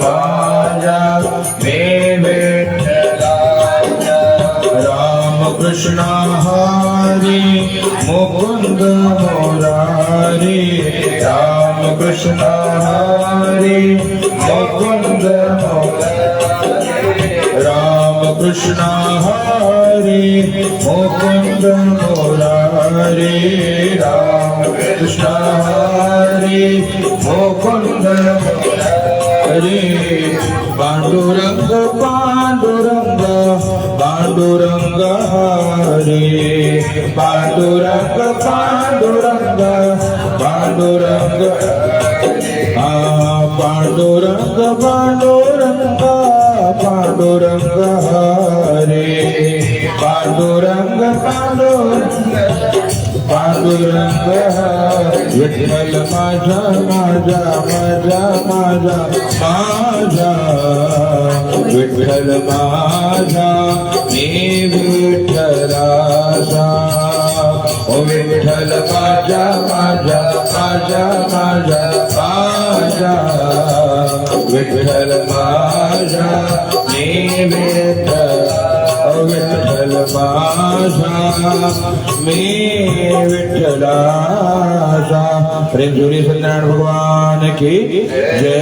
माझा मे विठ्ठलाचा राम कृष्ण हरी मुकुंद मुरारी राम कृष्ण हरी मुकुंद मुरारी राम कृष्ण हरी मुकुंद मुरारी राम कृष्ण हरी मुकुंद मुरारी पांडुरंग पांडुरंग पांडुरंग हरे पांडुरंग पांडुरंग पांडुरंग पांडुरंग पांडुरंग पांडुरंग हरे पांडुरंग पांडुरंग पांडुरंग विठ्ठल माझा माझा माझा माझा माझा विठ्ठल माझा मी विठ्ठलाचा ओ विठ्ठल माझा माझा माझा माझा माझा विठ्ठल माझा मी विठ्ठल विठ्ठल माझा मी विठ्ठलाचा। प्रेम जोड़ी सत्यनारायण भगवान की जय।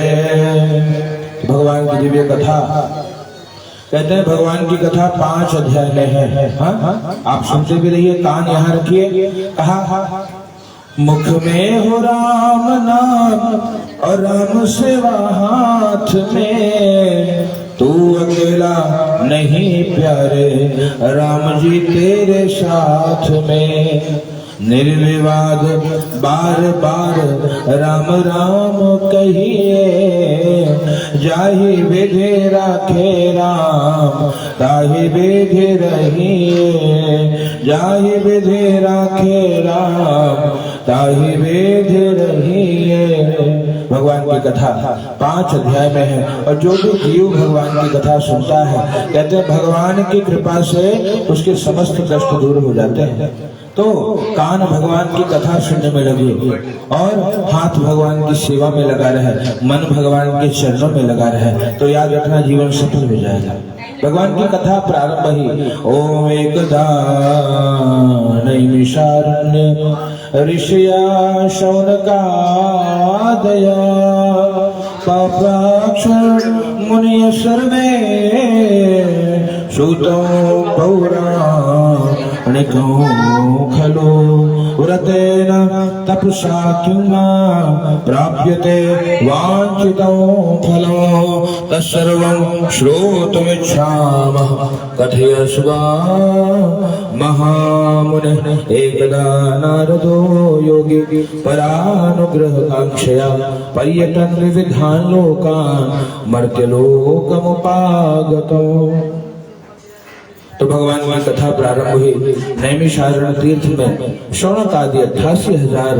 भगवान की दिव्य कथा कहते हैं, भगवान की कथा 5 अध्याय में है। हाँ? आप सुनते भी रहिए, कान यहाँ रखिए। कहा मुख में हो राम नाम और राम सेवा हाथ में, तू अकेला नहीं प्यारे राम जी तेरे साथ में, निर्विवाद बार बार राम राम कहिए, जाहि विधि राखे राम ताहि विधि रहिए, जाहि विधि राखे राम ताहि विधि रहिए। भगवान की कथा 5 अध्याय में है और जो भी जीव भगवान की कथा सुनता है, कहते हैं भगवान की कृपा से उसके समस्त कष्ट दूर हो जाते हैं। तो कान भगवान की कथा सुनने में लगे और हाथ भगवान की सेवा में लगा रहे, मन भगवान के चरणों में लगा रहे, तो याद रखना जीवन सफल हो जाएगा। भगवान की कथा प्रारंभ ही ओम एकदा नैमिषारण्य ऋषिया शौनकादया पाप्राक्ष मुनिय सर्वे सूतो पौराणिको खलो व्रतेन तपसा किंवा प्राप्यते वांछितो फलो तत्सर्वं श्रोतुमिच्छामः कथयस्व महामुने। एकदा नारदो योगी परानुग्रहकांक्षया पर्यटन विविधान लोकान् मर्त्यलोकमुपागतो। तो भगवान की कथा प्रारंभ हुई नैमिषारण्य तीर्थ में। शौनक आदि 88,000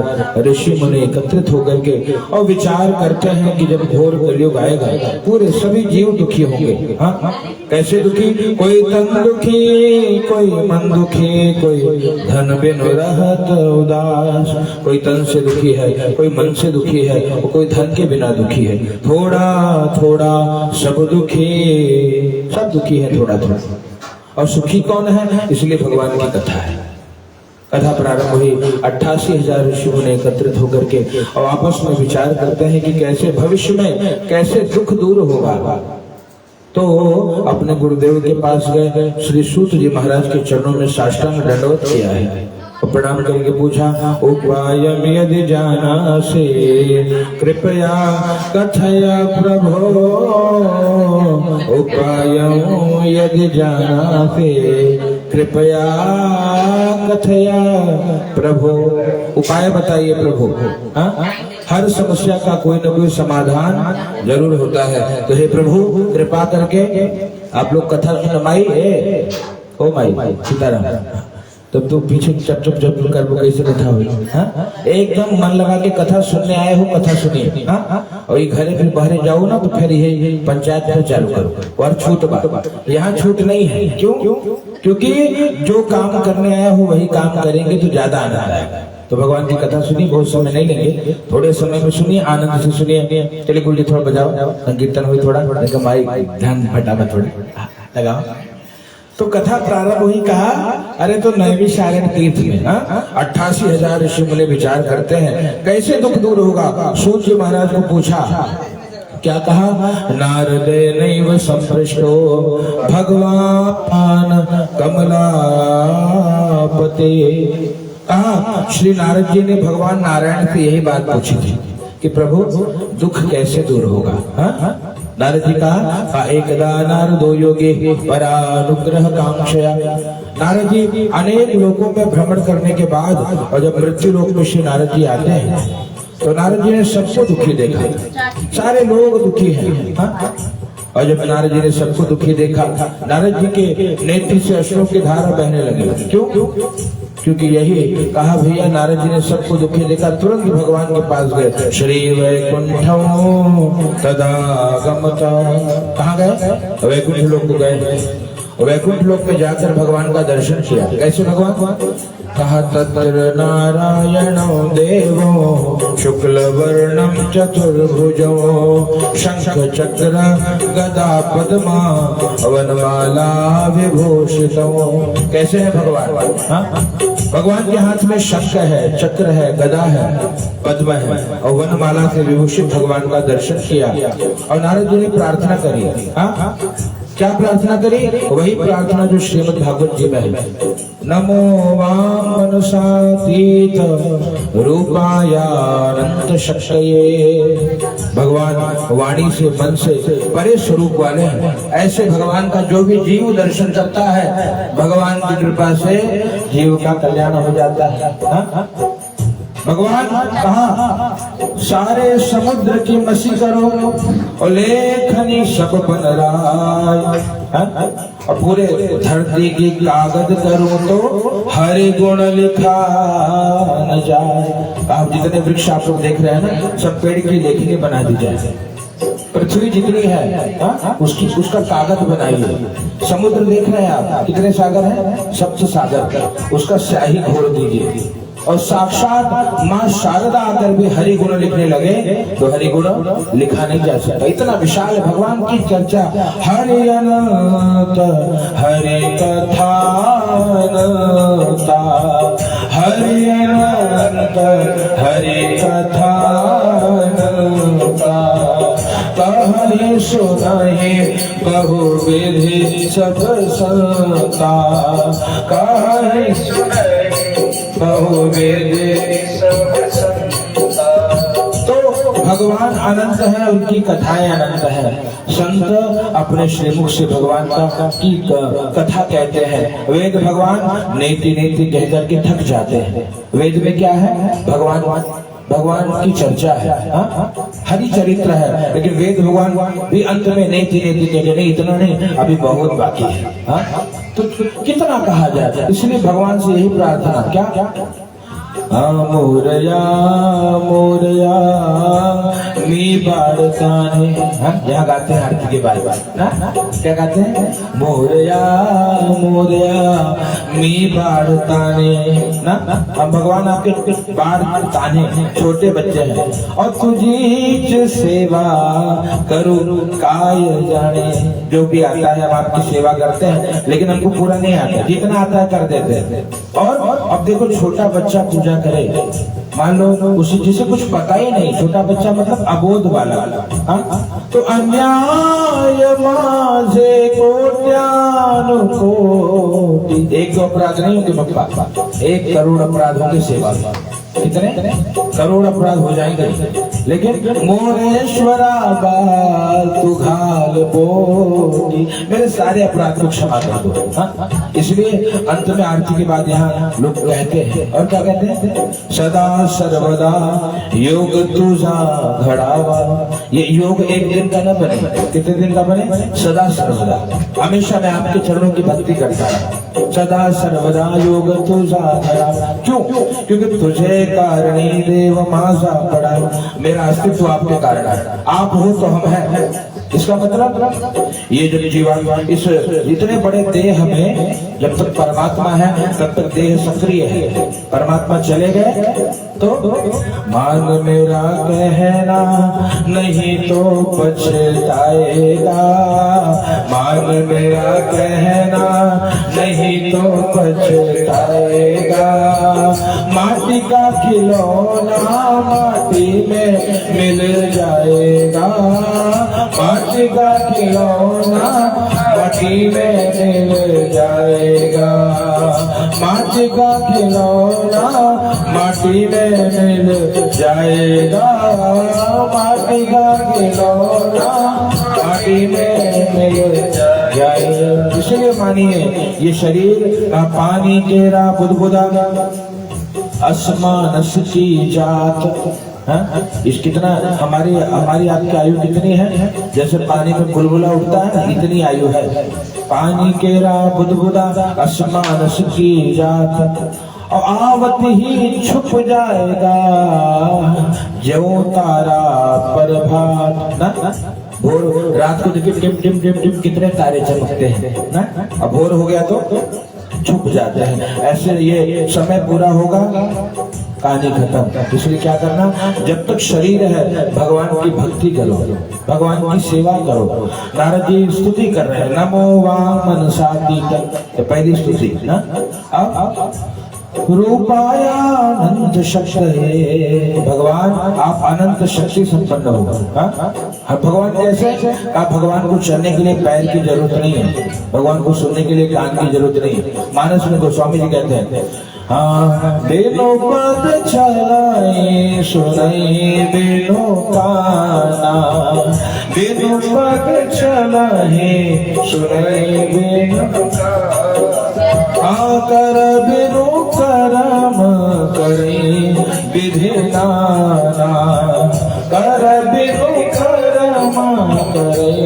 ऋषि मुनि एकत्रित होकर के और विचार करते हैं कि जब घोर कलयुग आएगा पूरे सभी जीव दुखी होंगे। हाँ? कैसे दुखी? कोई तन दुखी, कोई मन दुखी, कोई धन बिन रहत उदास। कोई तन से दुखी है, कोई मन से दुखी है और कोई धन के बिना दुखी है। थोड़ा थोड़ा सब दुखी, सब दुखी है थोड़ा थोड़ा। और सुखी कौन है? इसलिए भगवान की कथा है। कथा प्रारंभ हुई 88,000 ऋषि मुनि एकत्रित होकर के और आपस में विचार करते हैं कि कैसे भविष्य में कैसे दुख दूर होगा। तो अपने गुरुदेव के पास गए, श्री सूत जी महाराज के चरणों में साष्टांग दंडवत किया है और प्रणाम करके पूछा, उपायं यदि जानासि कृपया कथय प्रभो, उपायं यदि जानासि कृपया कथया प्रभु। उपाय बताइए प्रभु। हर समस्या का कोई न कोई समाधान जरूर होता है, तो हे प्रभु कृपा करके आप लोग कथा सुन। माई ओ माई सीताराम, तब तो पीछे चप चप चप कर वो कैसे कथा हुई? एकदम मन लगा के कथा सुनने आए हो, कथा सुनिए। और ये घरे फिर बाहर जाओ ना तो फिर ये पंचायत फिर चालू करो और छूट बात। यहाँ छूट नहीं है। क्यों? क्योंकि जो काम करने आया हो वही काम करेंगे तो ज्यादा आनंद आएगा। तो भगवान की कथा सुनिए, बहुत समय नहीं लेंगे, थोड़े समय में सुनिए, आनंद से सुनिए। चलिए गुरुजी थोड़ा बजाओ, संकीर्तन हुई थोड़ा, माइक ध्यान फटाफट थोड़ा लगाओ। तो कथा प्रारंभ हुई, कहा अरे तो नैमिषारण्य तीर्थ में 88,000 ऋषि मुनि विचार करते हैं कैसे दुख दूर होगा। सूत जी महाराज को पूछा, क्या कहा, नारदे नैव संपृष्टो भगवान कमलापते। कहा श्री नारद जी ने भगवान नारायण से यही बात पूछी थी कि प्रभु दुख कैसे दूर होगा। नारद जी कहा एकदा नारदो योगे परानुग्रह कांक्षया। नारद जी अनेक लोकों में भ्रमण करने के बाद और जब मृत्यु लोक में श्री नारद जी आते हैं तो नारद जी ने सबको दुखी देखा, सारे लोग दुखी हैं। और जब नारद जी ने सबको दुखी देखा, नारद जी के नेत्र से अश्रु की धारा बहने लगी। क्यों? क्योंकि यही कहा भैया, नारद जी ने सबको दुखी देखा, तुरंत भगवान के पास गए। श्री वैकुंठम तदा गमता। कहाँ गए? वैकुंठ लोक को गए। वैकुंठ लोक में जाकर भगवान का दर्शन किया। कैसे भगवान? कहा तत्र नारायणो देवो शुक्ल वर्णम चतुर्भुजो शंख चक्र गदा पद्मा वनमाला विभूषितो। कैसे है भगवान? भगवान के हाथ में शंख है, चक्र है, गदा है, पद्म है और वनमाला से विभूषित भगवान का दर्शन किया। और नारद जी ने प्रार्थना करी। क्या प्रार्थना करी? वही प्रार्थना जो श्रीमद् भागवत जी में है। नमो वाम मनुषातीत रूपायानंत शक्तये। भगवान वाणी से, मन से परे स्वरूप वाले हैं। ऐसे भगवान का जो भी जीव दर्शन करता है, भगवान की कृपा से जीव का कल्याण हो जाता है। भगवान कहा सारे समुद्र की मसी करो और लेखनी सब बन राय। और पूरे धरती की कागज करो तो हरि गुण लिखा न जाए। आप जितने वृक्ष आप लोग देख रहे हैं ना, सब पेड़ की लेखनी बना दी जाए। पृथ्वी जितनी है उसका कागज बनाइए। समुद्र देख रहे हैं आप, कितने सागर हैं? सप्त सागर, उसका स्याही घोर दीजिए। और साक्षात माँ शारदा आकर भी हरि गुण लिखने लगे तो हरि गुण लिखा नहीं जा सकता। इतना विशाल भगवान की चर्चा। हरि अनंत हरि कथा अनंता, हरि अनंत हरि कथा अनंता। कहे सुनाए बहु विधि सब संता, कहे सुनाए तो भगवान अनंत है, उनकी कथाएं अनंत है। संत अपने श्रीमुख से भगवान की कथा कहते हैं। वेद भगवान नेति नेति कहकर के थक जाते हैं। वेद में क्या है? भगवान की चर्चा है, हरि चरित्र है। लेकिन वेद भगवान भी अंत में नेति नेति कहते नहीं, इतना नहीं, अभी बहुत बाकी है। तो कितना कहा जाए? इसलिए भगवान से यही प्रार्थना, क्या मोरया मोरया मी बाड़ताने। यहाँ गाते हैं आरती के बाद, क्या गाते हैं? मोरया मोरया मी बाड़ताने ना। हम भगवान आपके बाड़ ताने, छोटे बच्चे हैं और तुझी सेवा करूं काय जाने। जो भी आता है हम आपकी सेवा करते हैं, लेकिन हमको पूरा नहीं आता, जितना आता है कर देते हैं। और अब देखो छोटा बच्चा पूजा करे, मान लो उसे जिसे कुछ पता ही नहीं, छोटा बच्चा मतलब अबोध वाला, तो अन्याय माजे कोटि। एक दो अपराध नहीं होंगे पप्पा, 1 करोड़ अपराध होंगे सेवा। कितने करोड़ अपराध हो जाएंगे। लेकिन मोरेश्वरा बाल तू घाल बोटी, मेरे सारे अपराध को क्षमा कर दो। इसलिए अंत में आरती के बाद यहाँ लोग कहते हैं, और क्या कहते हैं? सदा सर्वदा योग तुझा घड़ावा। ये योग एक दिन का न बने, कितने दिन का बने? सदा सर्वदा, हमेशा मैं आपके चरणों की भक्ति करता हूँ। सदा सर्वदा योग तुझा घड़ावा। क्यों? क्योंकि तुझे कारणी देव माजा पड़ा। मेरा अस्तित्व आपके कारण है, आप हो तो हम हैं। इसका मतलब ये जब जीवात्मा इस इतने बड़े देह में जब तक परमात्मा है तब तक देह सक्रिय है। परमात्मा चले गए तो मान मेरा कहना नहीं तो पछताएगा, मान मेरा कहना नहीं तो पछताएगा। माटी का खिलौना माटी में मिल जाएगा, माटी का खिलौना माटी में मिल जाएगा, माटी का खिलौना माटी में मिल जाएगा, माटी का खिलौना माटी में मिल जाएगा। इसलिए मानिए ये शरीर पानी केरा बुदबुदा आसमान की जात इस कितना हमारी आपकी आयु कितनी है? जैसे पानी में बुलबुला उठता है इतनी आयु है। पानी केरा बुदबुदा आसमान की जात और आवत ही छुप जाएगा, जो तारा प्रभात ना भोर रात को देखिए टिम टिम टिम टिम कितने तारे चमकते हैं ना, अब भोर हो गया तो छुप जाते हैं। ऐसे ये समय पूरा होगा कहानी खत्म। इसलिए क्या करना, जब तक शरीर है भगवान की भक्ति करो, भगवान की सेवा करो। नारद जी स्तुति कर रहे हैं, नमो वामन सातीत, पहली स्तुति ना। अब रूपाया अनंत शक्ति, भगवान आप अनंत शक्ति संपन्न हो। भगवान जैसे आप भगवान को चलने के लिए पैर की जरूरत नहीं है, भगवान को सुनने के लिए कान की जरूरत नहीं है। मानस में गोस्वामी जी कहते हैं बेनो पद चलाए सुनाई बेनो काना, बेनो पद चलाए सुनाई बेनो कर बिनु करम करे विधि नाना, कर बिनु करम करे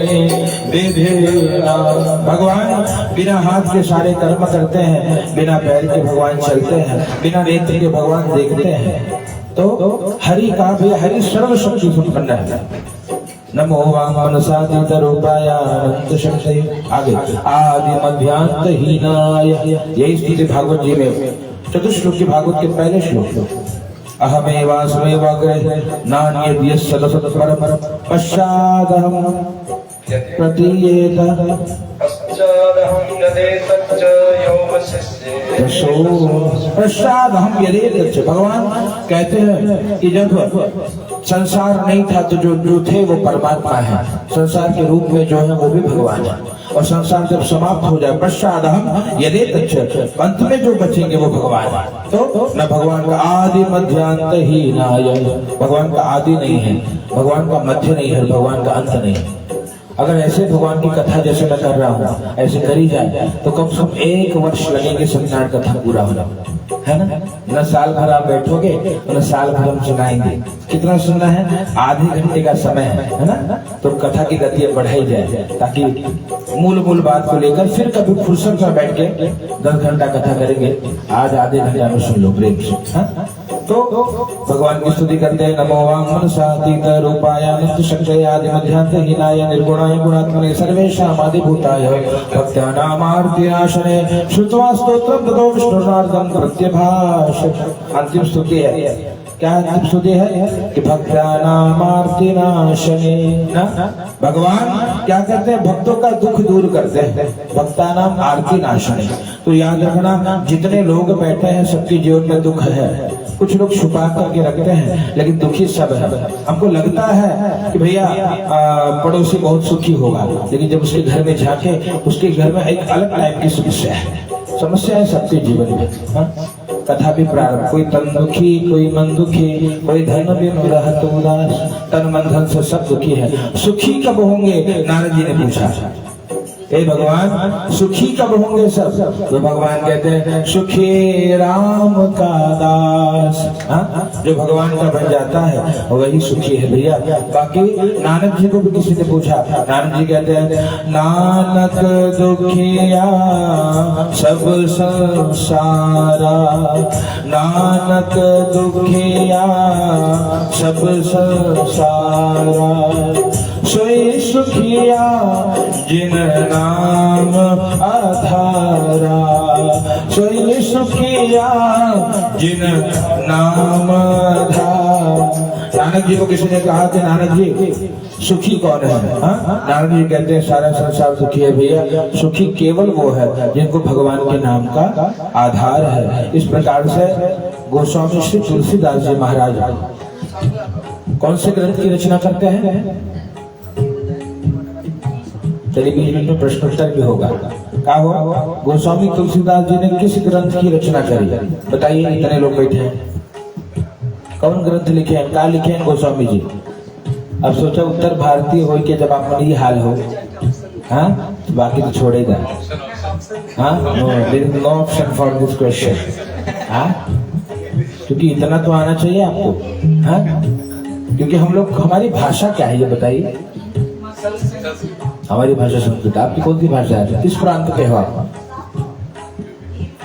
विधि नाना। भगवान बिना हाथ के सारे कर्म करते हैं, बिना पैर के भगवान चलते हैं, बिना नेत्र के भगवान देखते हैं। तो हरि का भी हरि सर्वशक्ति संपन्न है। नमो वामन सातीत रूपाय अनंत शक्ति। आगे आदि मध्यांत हीनाय, यही स्थिति भागवत जी में चतुश्लोक की भागवत के पहले श्लोक। अहमेवास्मेवाग्रे नान्यद्य सदसत् परम पश्चादहं प्रतीयेत प्रसाद हम यदि। भगवान कहते हैं कि जब संसार नहीं था तो जो थे वो परमात्मा है, संसार के रूप में जो है वो भी भगवान है। और संसार जब समाप्त हो जाए पश्चात हम यदि अंत में जो बचेंगे वो भगवान है। तो न भगवान का आदि मध्यांत ही नाय, भगवान का आदि नहीं है, भगवान का मध्य नहीं है, भगवान का अंत नहीं है। अगर ऐसे भगवान की कथा जैसे मैं कर रहा हूँ ऐसे करी जाए तो कम से कम 1 वर्ष लगेंगे सत्यनारायण कथा पूरा होना, है ना। न साल भर आप बैठोगे न साल भर हम सुनाएंगे। कितना सुनना है? आधे घंटे का समय है ना। तो कथा की गति बढ़ाई जाए ताकि मूल बात को लेकर फिर कभी फुर्सत में बैठ के 10 घंटा कथा करेंगे। आज आधे घंटा में सुन लो प्रेम से। तो भगवान की स्तुति करते हैं, नमो वामन सातीत रूपाय अनंत शक्तये आदि मध्यांत हीनाय निर्गुणाय गुणात्मने सर्वेषाम् आदिभूताय भक्तानामार्तिनाशने श्रुत्वा स्तोत्रं ततो विष्णुर्नादं प्रत्यभाष। अंतिम स्तुति है, क्या अंतिम स्तुति है कि भक्तानामार्तिनाशने ना। भगवान क्या करते हैं? भक्तों का दुख दूर करते हैं। भक्तानाम आरती नाशने, तो याद रखना जितने लोग बैठे हैं सबके जीवन में दुख है। कुछ लोग छुपा करके रखते हैं लेकिन दुखी सब है। हमको लगता है कि भैया पड़ोसी बहुत सुखी होगा, लेकिन जब उसके घर में जाके उसके घर में एक अलग टाइप की समस्या है सबके जीवन में। कथा भी प्रारंभ, कोई तन दुखी कोई मन दुखी, कोई धन बिन रहत उदास, तन मन धन से सब दुखी है। सुखी कब होंगे? नारद जी ने पूछा, हे भगवान सुखी कब होंगे सब? तो भगवान कहते हैं सुखी राम का दास। जो भगवान का बन जाता है वही सुखी है भैया। बाकी नानक जी को भी किसी ने पूछा, नानक जी कहते हैं नानक दुखिया सब संसारा, नानक दुखिया सब संसारा, सोई सुखिया जिन नाम आधारा, सोई सुखिया जिन नाम आधारा। नानक जी को किसी ने कहा कि नानक जी सुखी कौन है? नानक जी कहते हैं सारा संसार सुखी है भैया, सुखी केवल वो है जिनको भगवान के नाम का आधार है। इस प्रकार से गोस्वामी श्री तुलसीदास जी महाराज कौन से ग्रंथ की रचना करते हैं? टेलीविजन में प्रश्नोत्तर भी होगा। क्या हुआ? गोस्वामी तुलसीदास जी ने किस ग्रंथ की रचना करी? बताइए, इतने लोग बैठे हैं, कौन ग्रंथ लिखे हैं? क्या लिखे हैं गोस्वामी जी? अब सोचा उत्तर भारतीय हो के जब आप ये हाल हो, हाँ, बाकी तो छोड़ेगा। हाँ, no option for this question. हाँ, क्योंकि इतना तो आना चाहिए आपको। हाँ, क्योंकि हम लोग, हमारी भाषा क्या है ये बताइए? हमारी भाषा संस्कृत। आपकी कौन सी भाषा है? किस प्रांत के हो आप?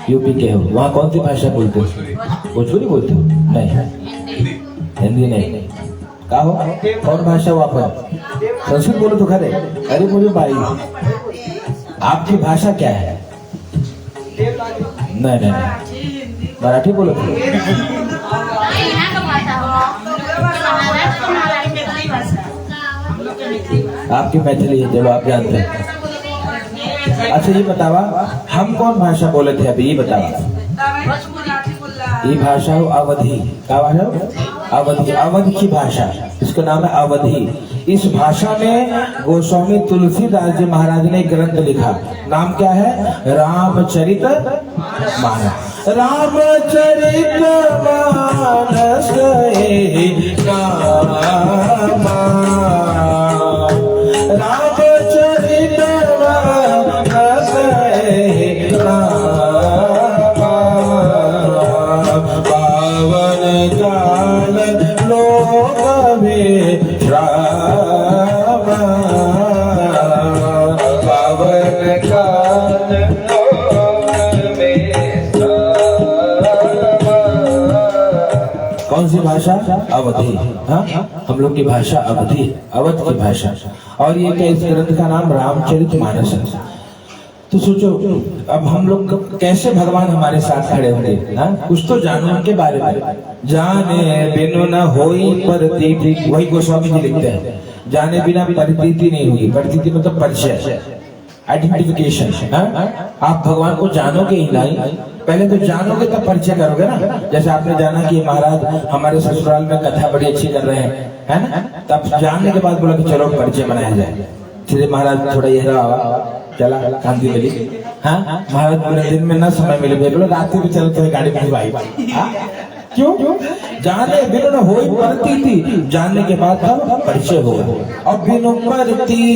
यूपी के हो। वहाँ कौन सी भाषा बोलते हो? भोजपुरी बोलते हो? नहीं, हिंदी नहीं। क्या हो? कौन भाषा हो आप? संस्कृत बोलो तो खरे। अरे मुझे भाई, आपकी भाषा क्या है? नहीं नहीं, मराठी बोलो। आपकी मैथिली है, जब आप जानते हैं। अच्छा ये बतावा, हम कौन भाषा बोले थे अभी? ये बतावा। ये भाषा हो अवधी। क्या भाषा हो? अवधी। अवध की भाषा, इसका नाम है अवधी। इस भाषा में गोस्वामी तुलसीदास जी महाराज ने ग्रंथ लिखा। नाम क्या है? रामचरित मानस। रामचरित मानस रामचरित मानस पावन काल लोक में राम, पावन काल लोक में कौन सी भाषा? अवधी। हाँ, हम लोग की भाषा अवधी, अवध की भाषा। और ये क्या, इस ग्रंथ का नाम रामचरित मानस है। तो सोचो अब हम लोग कैसे भगवान हमारे साथ खड़े होंगे? कुछ तो जानो उनके बारे में। जाने बिनु न होई प्रतीति, वही गोस्वामी जी लिखते हैं। जाने बिना प्रतीति नहीं होगी। प्रतीति मतलब परिचय, आइडेंटिफिकेशन। आप भगवान को जानोगे ही नहीं, पहले तो जानोगे तब परिचय करोगे ना। जैसे आपने जाना कि महाराज हमारे ससुराल में कथा बड़ी अच्छी कर रहे हैं, है ना, तब जानने के बाद बोला कि चलो परिचय बनाया जाए। फिर महाराज थोड़ा ये चला कांति मिली। हाँ, महाराज पूरे दिन में न समय मिले, बोलो रात भी चलते हैं गाड़ी में भाई। क्यों? जाने बिनु न होई प्रतीति, जानने के बाद तब परिचय होगा। और बिनु प्रतीति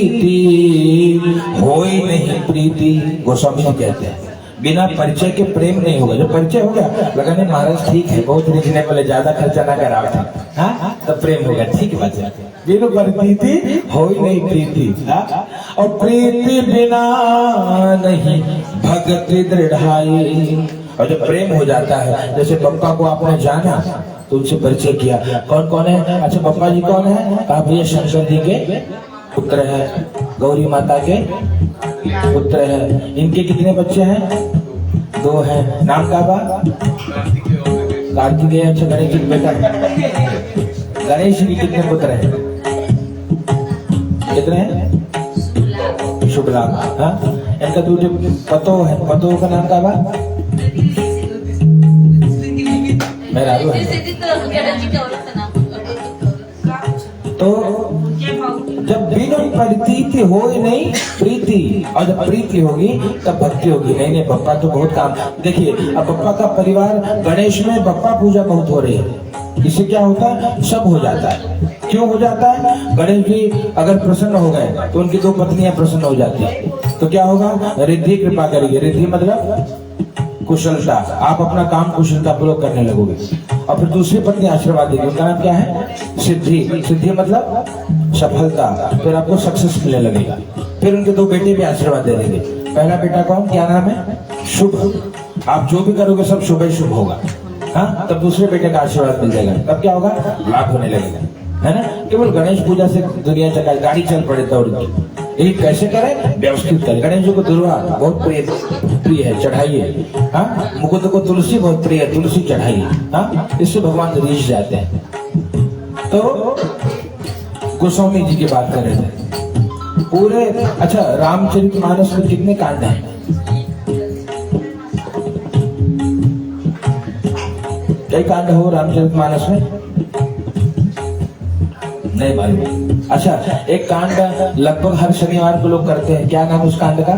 होई नहीं प्रीति, गोस्वामी जी कहते हैं। बिना परिचय के प्रेम नहीं होगा। जब परिचय हो गया, लगा नहीं महाराज ठीक है, बहुत रिजनेबल है, ज्यादा खर्चा ना करा था, हाँ, तब प्रेम होगा। ठीक है बात है। बिनु प्रतीति होई नहीं प्रीति, और प्रीति बिना नहीं भक्ति दृढ़ाई। और जब प्रेम हो जाता है, जैसे पप्पा को आपने जाना तो उनसे परिचय किया, कौन कौन है? अच्छा पप्पा जी कौन है? कहा भैया शंकर जी के पुत्र है, गौरी माता के पुत्र है। इनके कितने बच्चे हैं? 2 हैं। नाम का बा? कार्तिकेय। अच्छा गणेश जी बेटा, गणेश जी कितने पुत्र हैं? कितने हैं? शुभ लाभ। हाँ, इनका दूसरे पतो है। पतो का नाम का बा? मेरा तो जब बिनु प्रतीति हो नहीं प्रीति, और जब प्रीति होगी तब भक्ति होगी। नहीं बप्पा तो बहुत काम। देखिए अब बप्पा का परिवार, गणेश में बप्पा पूजा बहुत हो रही है। इससे क्या होता है? सब हो जाता है। क्यों हो जाता है? गणेश जी अगर प्रसन्न हो गए तो उनकी 2 पत्नियां प्रसन्न हो जाती है। तो क्या होगा? रिद्धि कृपा करेगी। रिद्धि मतलब कुशलता। आप अपना काम कुशलता पूर्वक करने लगोगे। और फिर दूसरी पत्नी आशीर्वाद देगी, उनका नाम क्या है? सिद्धि। सिद्धि मतलब सफलता। फिर आपको सक्सेस मिलने लगेगा। फिर उनके 2 बेटे भी आशीर्वाद दे देंगे। पहला बेटा कौन? क्या नाम है? शुभ। आप जो भी करोगे सब शुभ ही शुभ होगा। हाँ, तब दूसरे बेटे का आशीर्वाद मिल जाएगा। तब क्या होगा? लाभ होने लगेगा। है ना। केवल गणेश पूजा से दुनिया चकाई, गाड़ी चल पड़े दौड़ की। ये कैसे करें? व्यवस्थित करें। गणेश जी को दुर्वा बहुत प्रिय है, चढ़ाइए। हाँ, मुकुंद को तुलसी बहुत प्रिय है, तुलसी चढ़ाइए। हाँ, इससे भगवान रीझ जाते हैं। तो गोस्वामी जी की बात कर रहे थे पूरे। अच्छा, रामचरितमानस में कितने कांड हैं? कई कांड हो रामचरितमानस में? नहीं मालूम। अच्छा, एक कांड लगभग हर शनिवार को लोग करते हैं, क्या नाम उस कांड का?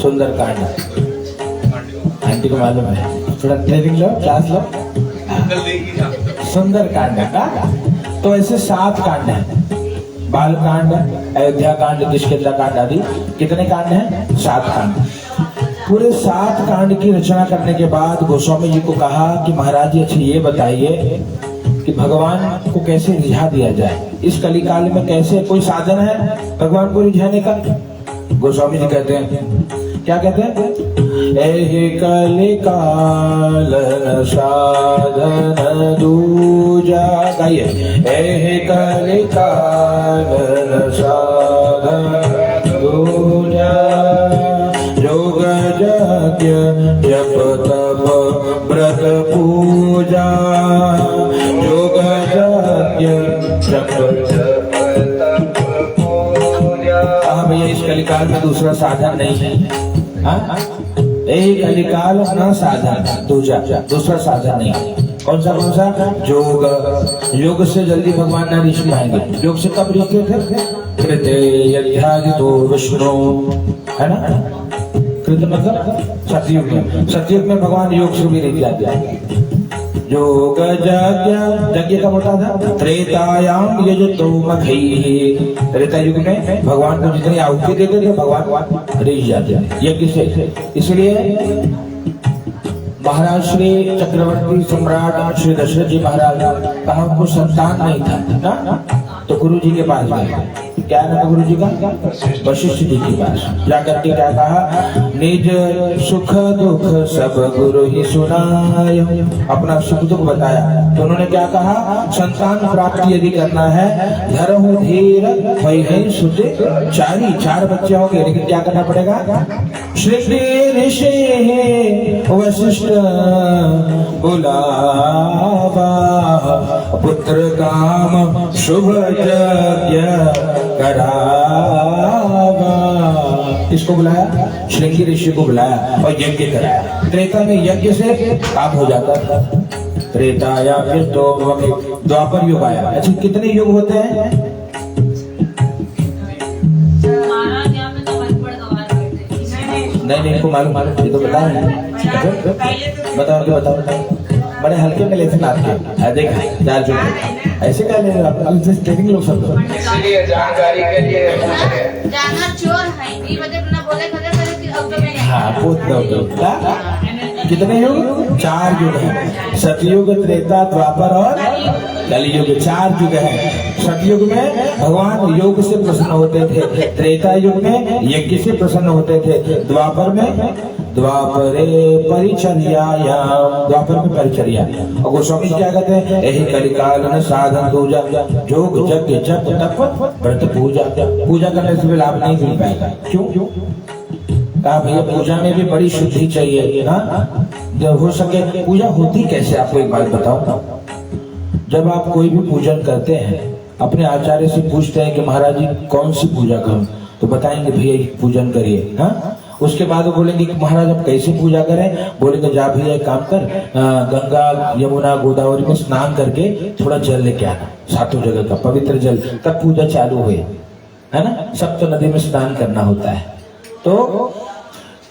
सुंदर कांड। आंटी को मालूम है? थोड़ा ट्रेनिंग लो, क्लास लो। सुंदर कांड का तो ऐसे 7 कांड हैं। बाल कांड, अयोध्या कांड, किष्किंधा कांड आदि। कितने कांड हैं? 7 कांड। पूरे 7 कांड की रचना करने के बाद गोस्वामी जी को कहा कि महाराज जी, अच्छा ये बताइए कि भगवान को कैसे रिझा दिया जाए, इस कलिकाल में कैसे कोई साधन है भगवान को रिझाने का? गोस्वामी जी कहते हैं, क्या कहते हैं? एहि कलिकाल साधन दूजा। गाइए, एहि कलिकाल साधन दूजा, योग यज्ञ जप तप व्रत पूजा, योग यज्ञ जप तप पूजा। हाँ भैया, इस कलिकाल में दूसरा साधन नहीं है। हाँ, यही कलिकाल न साधन दूसरा साधन नहीं। कौन सा? योग। योग से जल्दी भगवान न रिझ पाएंगे। योग से कब रिझते थे? कृते यज्ञादितो विष्णु, है ना। कृत मतलब सतयुग में। सतयुग में भगवान योग से भी रिझ जाते हैं। योग यज्ञ का होता था त्रेतायाम यजतो मखैः। त्रेता युग में भगवान को जितनी आहुति देते थे भगवान रिझ जाते थे यज्ञ से। इसलिए महाराज श्री चक्रवर्ती सम्राट श्री दशरथ जी महाराज का उनको संतान नहीं था ना, तो गुरु जी के पास गए। क्या नाम गुरु जी का? वशिष्ठ जी के पास जाकर के क्या कहा? निज सुख दुख सब गुरु ही सुनाय। अपना सुख दुख बताया। तो उन्होंने क्या कहा? संतान प्राप्ति यदि करना है, धर्म धीर वै सुते चारी, 4 बच्चे होंगे, लेकिन क्या करना पड़ेगा? श्री ऋषि वशिष्ठ बुलावा, पुत्र काम शुभ यज्ञ करावा। किसको बुलाया? श्रृंगी ऋषि को बुलाया और यज्ञ कराया। त्रेता में यज्ञ से काम हो जाता था। त्रेता या फिर द्वापर युग आया। अच्छा, कितने युग होते हैं? नहीं, इनको मालूम, ये तो बता रहे हैं। बताओ। बड़े हल्के में लेते आपके देखा 4 जुट ऐसे क्या ले आप? ट्रेनिंग लोग सब इसलिए जानकारी के लिए पूछ रहे हैं। जानना चोर है, ये मतलब ना बोले खबर। हाँ, पूछ दो। कितने युग? 4 युग है। सतयुग, त्रेता, द्वापर और कलियुग, 4 युग है। सतयुग में भगवान योग से प्रसन्न होते थे, त्रेता युग में यज्ञ से प्रसन्न होते थे, द्वापर में परिचर्या। और गोस्वामी क्या कहते हैं? यही कलिकाल न साधन दूजा, योग यज्ञ जप तप व्रत पूजा। पूजा करने से भी लाभ नहीं मिल पाएगा। क्यों? कहा भैया, पूजा में भी बड़ी शुद्धि चाहिए। हाँ, जब हो सके पूजा होती कैसे? आपको एक बात बताओ। जब आप कोई भी पूजन करते हैं, अपने आचार्य से पूछते हैं कि महाराज जी कौन सी पूजा करूं, तो बताएंगे भैया पूजन करिए। हाँ, उसके बाद वो बोलेंगे कि महाराज अब कैसे पूजा करें? बोलेंगे जा भैया एक काम कर, गंगा यमुना गोदावरी में स्नान करके थोड़ा जल लेके आना, 7 जगह का पवित्र जल, तब पूजा चालू हुई, है ना। सब तो नदी में स्नान करना होता है। तो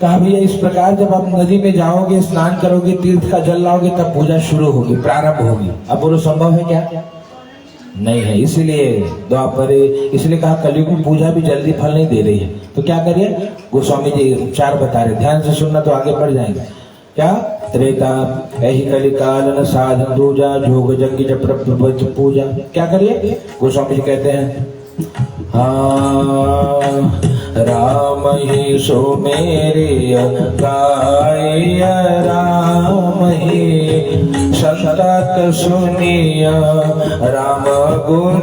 कहा भैया इस प्रकार जब आप नदी में जाओगे, स्नान करोगे, तीर्थ का जल लाओगे, तब पूजा शुरू होगी, प्रारंभ होगी। अब बोलो संभव है क्या? नहीं है। इसलिए द्वापर, इसलिए कहा कलयुग में पूजा भी जल्दी फल नहीं दे रही है। तो क्या करिए? गोस्वामी जी उपचार बता रहे, ध्यान से सुनना तो आगे बढ़ जाएंगे। क्या? त्रेता एहि कलिकाल न साधन दूजा, योग यज्ञ जप पूजा। क्या करिए? गोस्वामी जी कहते हैं राम ही सुमेरिय गाय राम ही संतत सुनिया राम गुण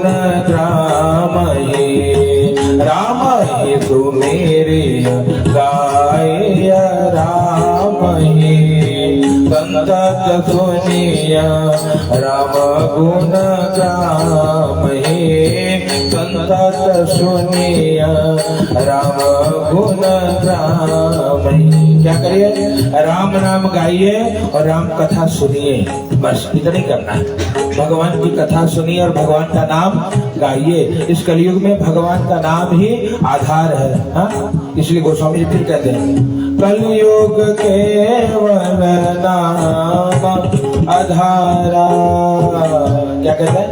राम ही सुमेरिय गाय राम ही संतत सुनिया राम गुण राम ही संतत सुनिया राम गुण राम ही। क्या करिए? राम नाम गाइए और राम कथा सुनिए, बस इतना ही करना है। भगवान की कथा सुनिए और भगवान का नाम गाइए। इस कलयुग में भगवान का नाम ही आधार है, हाँ? इसलिए गोस्वामी जी फिर कहते हैं कलयुग केवल नाम आधारा। क्या कहते हैं?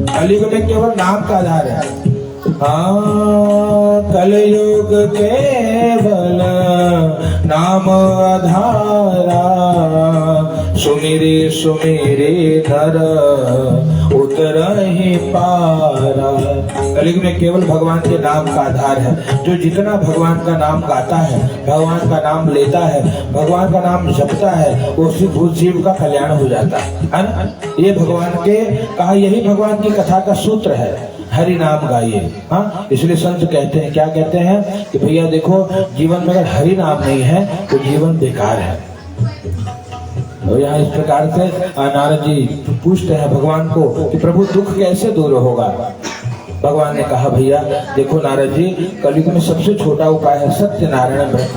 कलयुग में केवल नाम का आधार है। हाँ, कलयुग केवल नाम आधारा, सुमिरे सुमिरे नर उतरहि पारा। कलयुग में केवल भगवान के नाम का आधार है। जो जितना भगवान का नाम गाता है, भगवान का नाम लेता है, भगवान का नाम जपता है, उसी भूत जीव का कल्याण हो जाता है ना? ये भगवान के कहा, यही भगवान की कथा का सूत्र है, हरि नाम गाइए। हाँ, इसलिए संत कहते हैं, क्या कहते हैं कि भैया देखो, जीवन में अगर हरि नाम नहीं है तो जीवन बेकार है। और यहाँ इस प्रकार से नारद जी पूछते हैं भगवान को कि प्रभु दुख कैसे दूर होगा? भगवान ने कहा, भैया देखो नारद जी, कलयुग में सबसे छोटा उपाय है सत्यनारायण व्रत।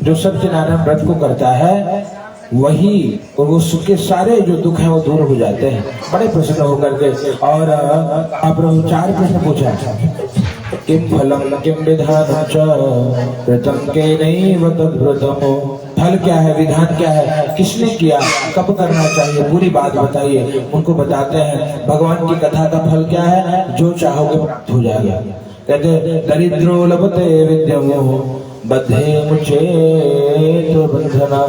जो सत्यनारायण व्रत को करता है वही, और वो उसके सारे जो दुख हैं वो दूर हो जाते हैं, बड़े प्रसन्न होकर के। और आप चार प्रश्न पूछा, किम फलम किम विधानम च व्रतम केनैव तद्व्रतम्। फल क्या है, विधान क्या है, किसने किया, कब करना चाहिए, पूरी बात बताइए। उनको बताते हैं भगवान की कथा का फल क्या है, जो चाहोगे प्राप्त हो जाएगा। कहते दरिद्रो लभते विद्यमो बद्धे मुझे तो बंधना।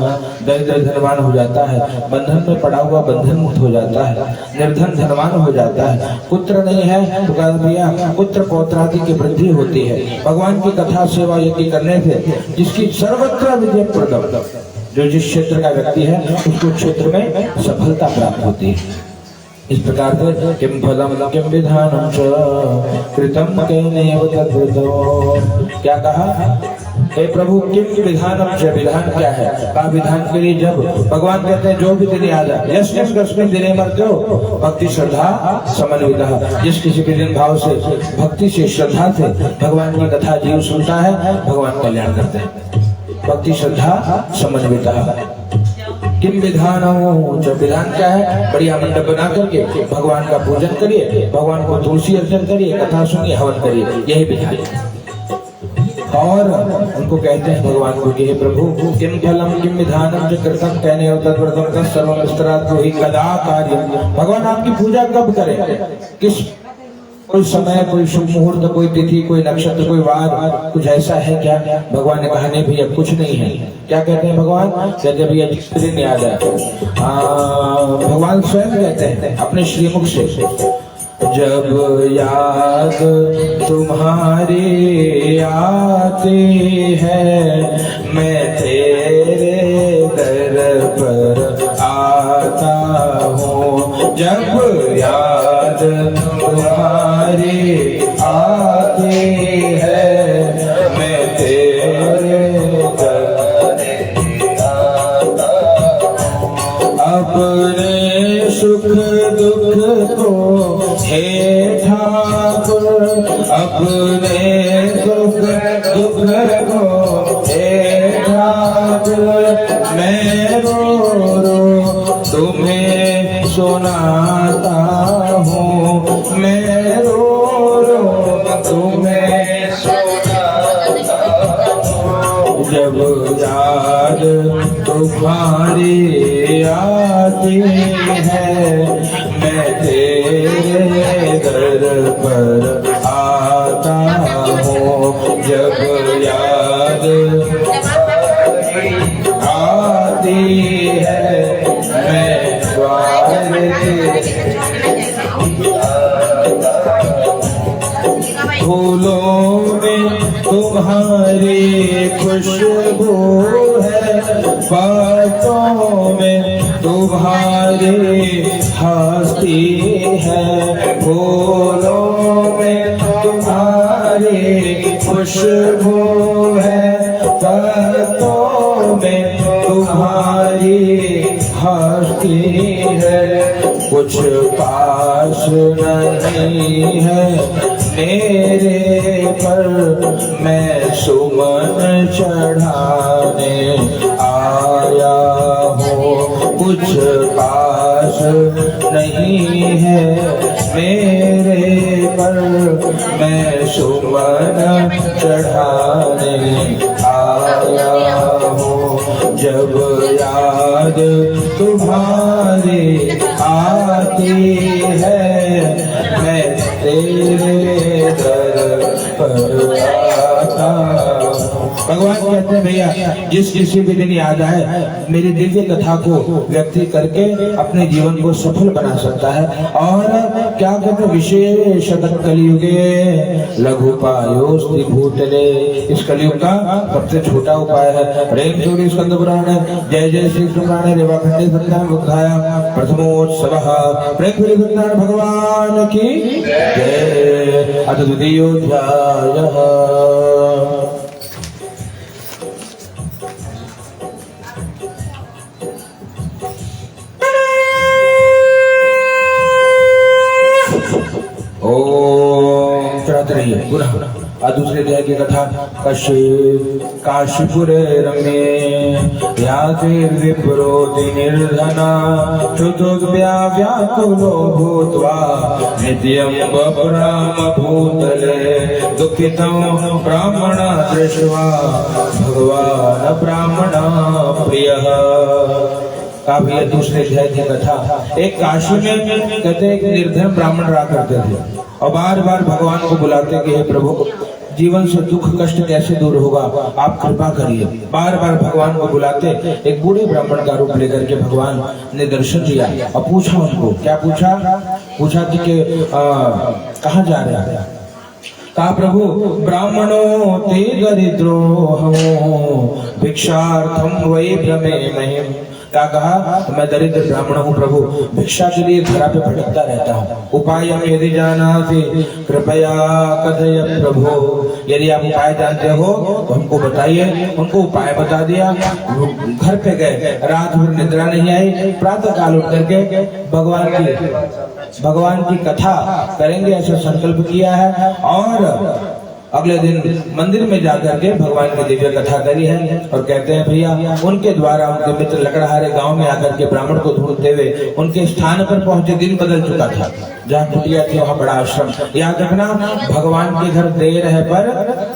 दरिद्र धनवान हो जाता है, बंधन में पड़ा हुआ बंधन मुक्त हो जाता है, निर्धन धनवान हो जाता है। पुत्र नहीं है तो कह दिया पुत्र पौत्रादि की वृद्धि होती है। भगवान की कथा सेवा यज्ञ करने से जिसकी सर्वत्र विजय प्रदम, जो जिस क्षेत्र का व्यक्ति है उसको क्षेत्र में सफलता प्राप्त होती है। इस प्रकार से किम फलम किम विधानम च कृतम केनैव तद्व्रतम्। क्या कहा? हे प्रभु किम विधानम च, विधान क्या है? का विधान के लिए जब भगवान कहते हैं जो भी दिन याद है, यस्मिन् कस्मिन् दिने मर्त्यो भक्ति श्रद्धा समन्वितः। जिस किसी भी दिन भाव से, भक्ति से, श्रद्धा से भगवान की कथा जीव सुनता है, भगवान कल्याण करते हैं। भक्ति श्रद्धा समन्वितः। किम विधानम च, विधान क्या है? बढ़िया मंडप बना करके भगवान का पूजन करिए, भगवान को तुलसी अर्चन करिए, कथा सुनिए, हवन करिए, यही विधान। और उनको कहते हैं भगवान को कि हे प्रभु किम फलम किम विधानम च कृतं केनैव तद्व्रतम् तत्सर्वं विस्तरात् ब्रूहि कदा कार्यम्। भगवान आपकी पूजा कब करें, किस कोई समय, कोई शुभ मुहूर्त, कोई तिथि, कोई नक्षत्र, कोई वार, कुछ ऐसा है क्या? भगवान ने कहा नहीं भैया कुछ नहीं है। क्या कहते हैं भगवान? कहते भैया जिस दिन याद है, भगवान स्वयं कहते हैं अपने श्रीमुख से, जब याद तुम्हारी आती है मैं तेरे दर पर आता हूँ। जब याद तुम्हारी आती है मैं तेरे दर अपने सुख दुख को हे ठाकुर, अपने सुख दुख को हे ठाकुर, मैं रो रो तुम्हें सुनाता हूँ, मैं रो रो तुम्हें सुनाता हूँ। जब याद तुम्हारी आती है मैं तेरे दर पर आता हूँ। जब याद आती है मैं द्वार फूलों में तुम्हारी खुशबू है, बातों में तुम्हारी हस्ती है, फूलों में तुम्हारी खुशबू है, बातों में तुम्हारी हस्ती है। कुछ पास नहीं है मेरे पर, मैं सुमन चढ़ाने आया हूँ। कुछ पास नहीं है मेरे पर, मैं सुमन चढ़ाने आया हूँ। जब याद तुम्हारी आती है, मैं तेरे दर पर आता। भगवान कहते हैं भैया, जिस किसी भी दिन याद आए मेरी दिव्य कथा को व्यक्ति करके अपने जीवन को सफल बना सकता है। और क्या कहते, विशेष कलियुगे लघुपायोस्ति भूतले। इस कलियुग का सबसे छोटा उपाय है प्रेम सूर्य स्कंद पुराण। जय जय श्री पुराण रेवाखंडे सत्यान बुद्धाया प्रथमोत्सव। प्रेम सूर्य सत्यान भगवान की जय। अथ द्वितीयोऽध्यायः। दूसरे अध्याय की कथा। काशीपुरे रम्ये यातिर्विप्रोति निर्धना व्याकुलो भूत्वा नित्यं बभ्राम भूतले दुःखितं ब्राह्मण दृष्ट्वा भगवान् ब्राह्मण प्रियः। काफी दूसरे अध्याय की कथा। एक काशी में कहते एक निर्धन ब्राह्मण रहा करते थे और बार बार भगवान को बुलाते कि हे प्रभु, जीवन से दुख कष्ट कैसे दूर होगा, आप कृपा करिए। बार बार भगवान को बुलाते। एक बूढ़े ब्राह्मण का रूप लेकर के भगवान ने दर्शन दिया और पूछा उनको। क्या पूछा? पूछा कि कहाँ जा रहे हैं? कहा प्रभु, ब्राह्मणों ते दरिद्रो हम भिक्षार्थम वै भ्रमे महिम। क्या कहा? मैं दरिद्र ब्राह्मण हूँ प्रभु, भिक्षा के लिए धरा पे भटकता रहता हूँ। उपाय यदि जानाति कृपया कथय प्रभु। यदि आप उपाय जानते हो तो हमको बताइए। उनको उपाय बता दिया। घर पे गए, रात भर निद्रा नहीं आई। प्रातः काल उठ करके भगवान की कथा करेंगे ऐसा संकल्प किया है। और अगले दिन मंदिर में जाकर के भगवान की दिव्य कथा करी है। और कहते हैं भैया, उनके द्वारा उनके मित्र लकड़हारे गांव में आकर के ब्राह्मण को ढूंढते हुए उनके स्थान पर पहुंचे। दिन बदल चुका था, जहाँ कुटिया थी वहाँ बड़ा आश्रम। याद रखना, भगवान के घर देर है पर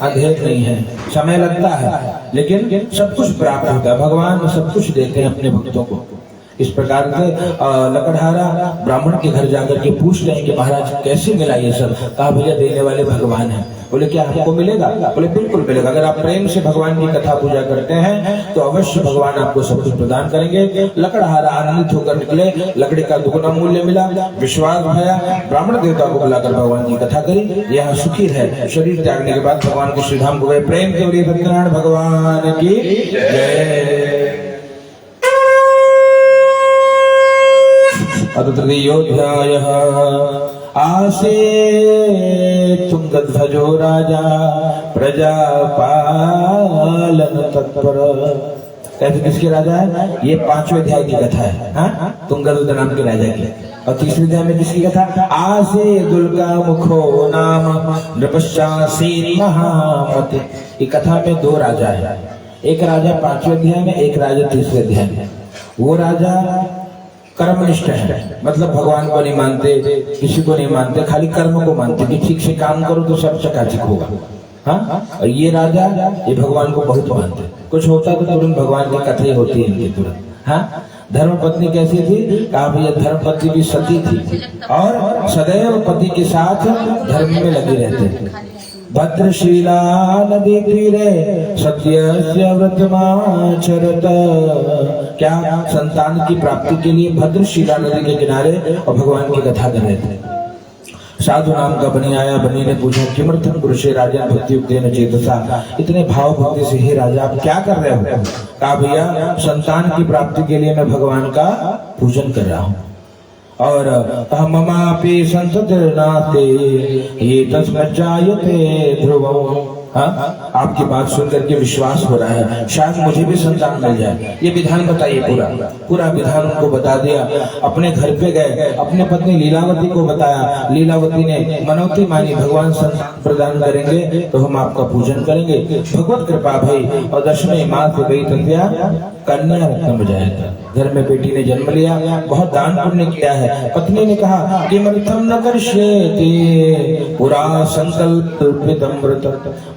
अंधेर नहीं है। समय लगता है लेकिन सब कुछ प्राप्त होता है। भगवान सब कुछ देते हैं अपने भक्तों को। इस प्रकार से लकड़हारा ब्राह्मण के घर जाकर के पूछ रहे हैं कि महाराज कैसे मिला ये सब? कहा भैया, देने वाले भगवान हैं। बोले क्या हमको मिलेगा? बोले बिल्कुल मिलेगा। अगर आप प्रेम से भगवान की कथा पूजा करते हैं तो अवश्य भगवान आपको सब कुछ प्रदान करेंगे। लकड़हारा आनंदित होकर निकले। लकड़ी का दुगना मूल्य मिला, विश्वास भया। ब्राह्मण देवता को बुलाकर भगवान की कथा करी। यहाँ सुखी है। शरीर त्यागने के बाद भगवान के श्रीधाम को गए। प्रेम के लिए सत्यनारायण भगवान की जय। तृतीयोऽध्यायः। आसे तुंगध्वजो राजा प्रजा पालन तत्पर। कैसे किसके राजा है? ये 5वें अध्याय की कथा है। हाँ, तुंगध्वज नाम के राजा की। और तीसरे अध्याय में किसकी कथा? आसे दुर्गा मुखो नाम नृपशासी महामति। ये कथा में 2 राजा है। एक राजा 5वें अध्याय में, एक राजा 3रे अध्याय में। वो राजा कर्मनिष्ठ है, मतलब भगवान को नहीं मानते, किसी को नहीं मानते, खाली कर्म को मानते कि ठीक से काम करो तो सब चकाचक होगा। हाँ, और ये राजा ये भगवान को बहुत मानते। कुछ होता तो तुरंत भगवान की कथा ही होती है इनकी तुरंत। हाँ, धर्मपत्नी कैसी थी? कहा भैया, धर्मपत्नी भी सती थी और सदैव पति के साथ धर्म में लगे रहते थे। भद्रशीला नदी तीरे सत्यस्य व्रतमाचरत। क्या? संतान की प्राप्ति के लिए भद्रशीला नदी के किनारे और भगवान की कथा कर रहे थे। साधु नाम का बनी आया। बनी ने पूछा किमर्थम पुरुषे राजा भक्ति युक्तेन चेतसा, इतने भाव भक्ति से ही राजा आप क्या कर रहे हो? कहा भैया संतान की प्राप्ति के लिए मैं भगवान का पूजन कर रहा हूँ। और कहा ममापि संततिर्नास्ति ये तस्मै जायते ध्रुवम्। हाँ, आपकी बात सुनकर के विश्वास हो रहा है, शायद मुझे भी संतान मिल जाए। ये विधान बताइए, पूरा विधान उनको बता दिया। अपने घर पे गए, अपने पत्नी लीलावती को बताया। लीलावती ने मनौती मानी, भगवान संतान प्रदान करेंगे तो हम आपका पूजन करेंगे। भगवत कृपा भई और दशमी मास हो गई तथ्या कन्या रत्न बजाया। घर में बेटी ने जन्म लिया, बहुत दान पुण्य किया है। पत्नी ने कहा कि किमर्थम न करिष्येति पुरा संकल्पितमृत,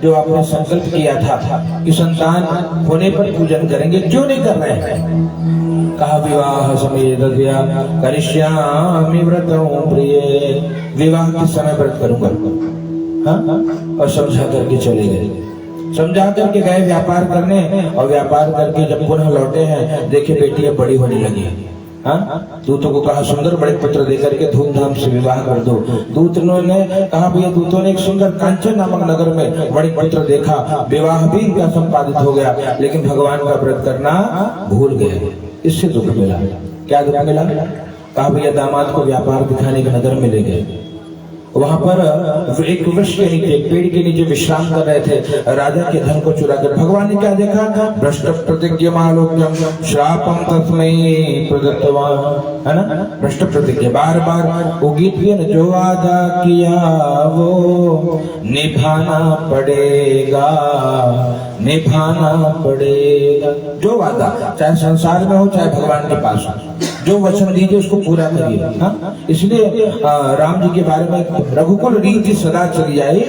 जो आपने संकल्प किया था कि संतान होने पर पूजन करेंगे, क्यों नहीं कर रहे हैं? कहा विवाह समय दद्या करिष्यामि व्रतं प्रिय, विवाह के समय व्रत करूंगा। हाँ, और समझा करके चले गए। समझा करके गए व्यापार करने, और व्यापार करके जब पुनः लौटे हैं देखे बेटी अब बड़ी होने लगी। हाँ, दूतों को कहा सुंदर बड़े पुत्र देकर के धूमधाम से विवाह कर दो। दूतों ने कहा भैया, दूतों ने एक सुंदर कांचन नामक नगर में बड़े पुत्र देखा, विवाह भी इनका संपादित हो गया, लेकिन भगवान का व्रत करना भूल गए। इससे दुख मिला। क्या दुख मिला? कहा भैया दामाद को व्यापार दिखाने के नगर में ले गए। वहां पर एक वृक्ष के नीचे, पेड़ के नीचे विश्राम कर रहे थे, राजा के धन को चुरा कर। भगवान ने क्या देखा? भ्रष्ट प्रतिज्ञमालोक्यम श्रापम तस्मै प्रदत्तवान, है ना? भ्रष्ट प्रतिज्ञा, बार बार वो गीत भी है ना, जो वादा किया वो निभाना पड़ेगा, निभाना पड़ेगा। जो वादा, चाहे संसार में हो चाहे भगवान के पास हो, जो वचन दीजिए उसको पूरा करिए। हाँ, इसलिए राम जी के बारे में रघुकुल रीति सदा चली जाए,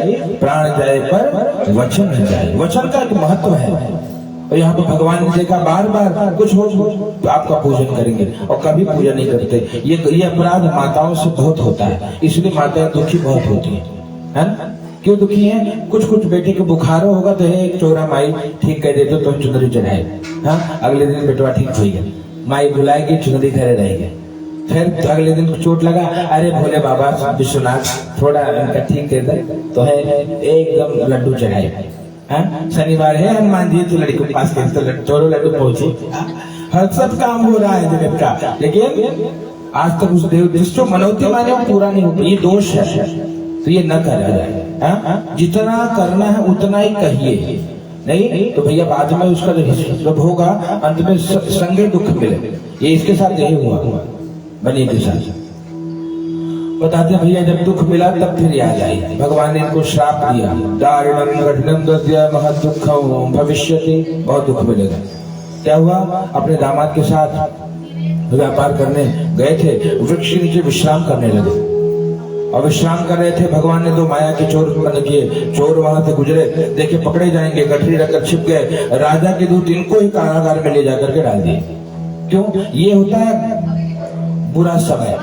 प्राण जाए पर वचन न जाए। वचन का एक महत्व है। और यहाँ पे भगवान ने देखा बार बार कुछ हो तो आपका पूजन करेंगे, और कभी पूजा नहीं करते। ये अपराध माताओं से बहुत होता है, इसलिए माताएं दुखी बहुत होती है ना? क्यों दुखी है? कुछ बेटे के बुखार होगा तो एक चोरा माई ठीक कह देते तो चुनरी चढ़ाए। हाँ, अगले दिन बेटवा ठीक हो गया, माई बुलाएगी, चुनरी घरे रहेगी। फिर अगले दिन चोट लगा, अरे भोले बाबा विश्वनाथ थोड़ा इनका ठीक कर दे, तो है एकदम लड्डू चढ़ाए। शनिवार है, हनुमान जी तो लड़की के पास तो चोरो लड्डू पहुंचे। हर सब काम हो रहा है जगत का, लेकिन आज तक उस देव जिसको मनौती माने वो पूरा नहीं होता। ये दोष है, तो ये न करा जाए। जितना करना है उतना ही कहिए, नहीं तो भैया बाद में उसका जब होगा अंत में संगे दुख मिले। ये इसके साथ यही हुआ बनी के साथ। बताते भैया जब दुख मिला तब फिर याद आई, भगवान ने इनको श्राप दिया, दारुणम कठिनम दद्या महद दुःखम भविष्यति, बहुत दुख मिलेगा। क्या हुआ? अपने दामाद के साथ व्यापार करने गए थे, वृक्ष नीचे विश्राम करने लगे। और विश्राम कर रहे थे, भगवान ने दो माया के चोर बन किए। चोर वहां से गुजरे, देखे पकड़े जाएंगे, गठरी रखकर छिप गए। राजा के दूत इनको ही कारागार में ले जाकर के डाल दिए। क्यों? ये होता है बुरा समय।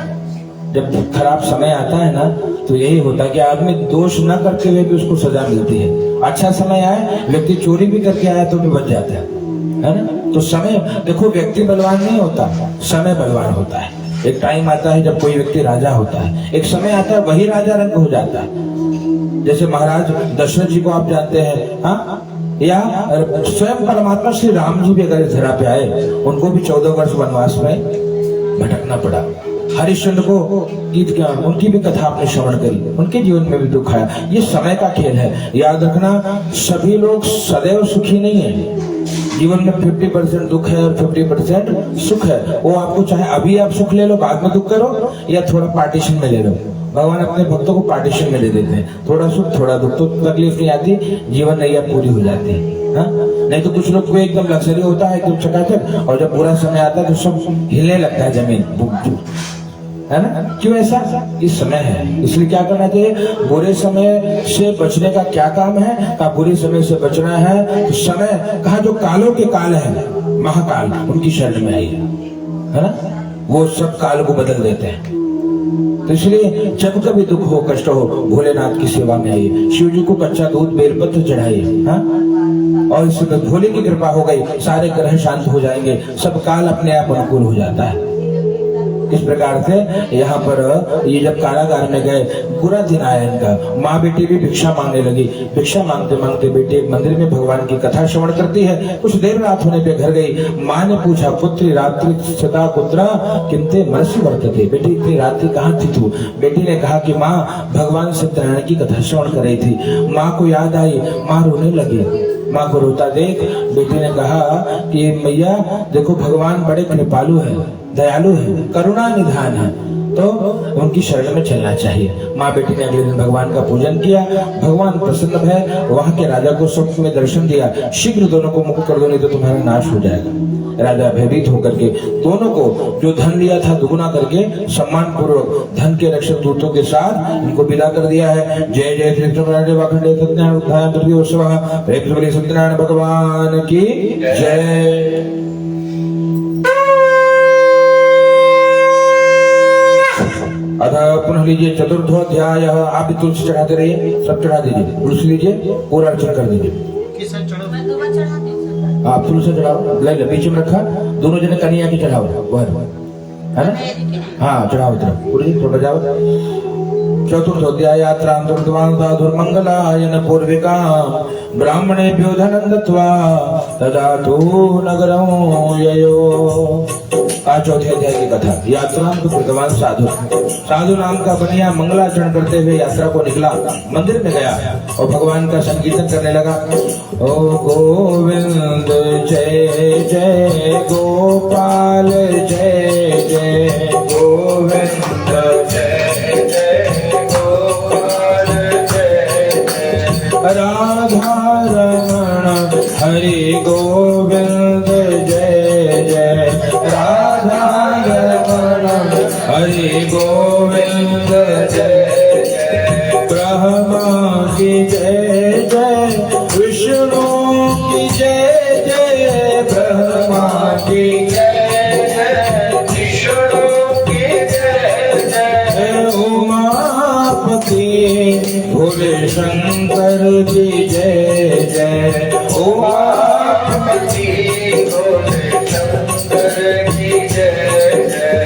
जब खराब समय आता है ना, तो यही होता है कि आदमी दोष न करते हुए भी उसको सजा मिलती है। अच्छा समय आए, व्यक्ति चोरी भी करके आया तो भी बच जाता है ना? तो समय देखो, व्यक्ति बलवान नहीं होता, समय बलवान होता है। एक टाइम आता है जब कोई व्यक्ति राजा होता है, एक समय आता है वही राजा रंग हो जाता है। जैसे महाराज दशरथ जी को आप जानते हैं, हाँ? या स्वयं परमात्मा श्री राम जी भी अगर इस धरा पे आए, उनको भी 14 वर्ष वनवास में भटकना पड़ा। हरिश्चंद्र को गीत क्या, उनकी भी कथा आपने श्रवण करी, उनके जीवन में भी दुख आया। ये समय का खेल है, याद रखना। सभी लोग सदैव सुखी नहीं है। जीवन में 50% दुख है और 50% सुख है। वो आपको चाहे अभी आप सुख ले लो, बाद में दुख करो, या थोड़ा पार्टीशन में ले लो। भगवान अपने भक्तों को पार्टीशन में दे देते हैं, थोड़ा सुख थोड़ा दुख, तो तकलीफ नहीं आती, जीवन नैया पूरी हो जाती है। नहीं तो कुछ लोग को एकदम लग्जरी होता है, एकदम चकाचक, और जब बुरा समय आता है तो सब हिलने लगता है जमीन, है ना? क्यों ऐसा? इस समय है, इसलिए क्या करना चाहिए? बुरे समय से बचने का क्या काम है? का बुरे समय से बचना है तो समय कहा, जो कालों के काल है, महाकाल, उनकी शरण में आइए, है ना? वो सब काल को बदल देते हैं। तो इसलिए जब कभी दुख हो, कष्ट हो, भोलेनाथ की सेवा में आइए, शिव जी को कच्चा दूध बेलपत्र चढ़ाइए, और इससे भोले की कृपा हो गई, सारे ग्रह शांत हो जाएंगे, सब काल अपने आप अनुकूल हो जाता है। इस प्रकार से यहाँ पर ये जब कारागार में गए, पूरा दिन आया इनका। माँ बेटी भी भिक्षा मांगने लगी। भिक्षा मांगते मांगते बेटी एक मंदिर में भगवान की कथा श्रवण करती है। कुछ देर रात होने पे घर गई। माँ ने पूछा, पुत्री रात्रि सदा पुत्रा किंते मनसि वर्तते, बेटी इतनी रात्रि कहाँ थी तू? बेटी ने कहा कि माँ भगवान सत्यनारायण की कथा श्रवण कर रही थी। माँ को याद आई, माँ रोने लगी। माँ को रोता देख बेटी ने कहा कि मैया देखो भगवान बड़े कृपालु है, दयालु है, करुणा निधान है, तो उनकी शरण में चलना चाहिए। माँ बेटी ने अगले दिन भगवान का पूजन किया। भगवान प्रसन्न है, वहां के राजा को स्वप्न में दर्शन दिया, शीघ्र दोनों को मुक्त कर दो नहीं तो तुम्हारा नाश हो जाएगा। राजा भयभीत होकर के दोनों को जो धन लिया था दुगुना करके सम्मान पूर्वक धन के रक्षक दूतों के साथ इनको विदा कर दिया है। जय जय श्री सत्यनारायण भगवान की जय। अतः पुनः लीजिए चतुर्थोध्याय। आप भी तुलसी चढ़ाते रहिए, सब चढ़ा दीजिए, तुलसी लीजिए, पूरा अर्चन कर दीजिए। आप तुलसी चढ़ाओ, ले बीच में रखा, दोनों जने कन्या की चढ़ाओ, वह है ना? हाँ चढ़ाओ पूरी बजाओ। चतुर्थोध्याय यात्रांतर्द्वां साधुर्मंगलायन पूर्विका ब्राह्मणेभ्यो धनं दत्त्वा तदा तु नगरं ययो। चौथे अध्याय की कथा। यात्रा तो भगवान साधु नाम का बनिया मंगलाचरण करते हुए यात्रा को निकला, मंदिर में गया और भगवान का संकीर्तन करने लगा। ओ गोविंद जय जय गोपाल जय जय गोविंद जय जय गोपाल जय जय राधा रमण हरि गोविंद जय जय हरि गोविंद जय जय ब्रह्मा की जय जय विष्णु की जय जय ब्रह्मा की जय जय विष्णु की जय जय उमापति भोले शंकर की जय जय उमापति भोले शंकर की जय जय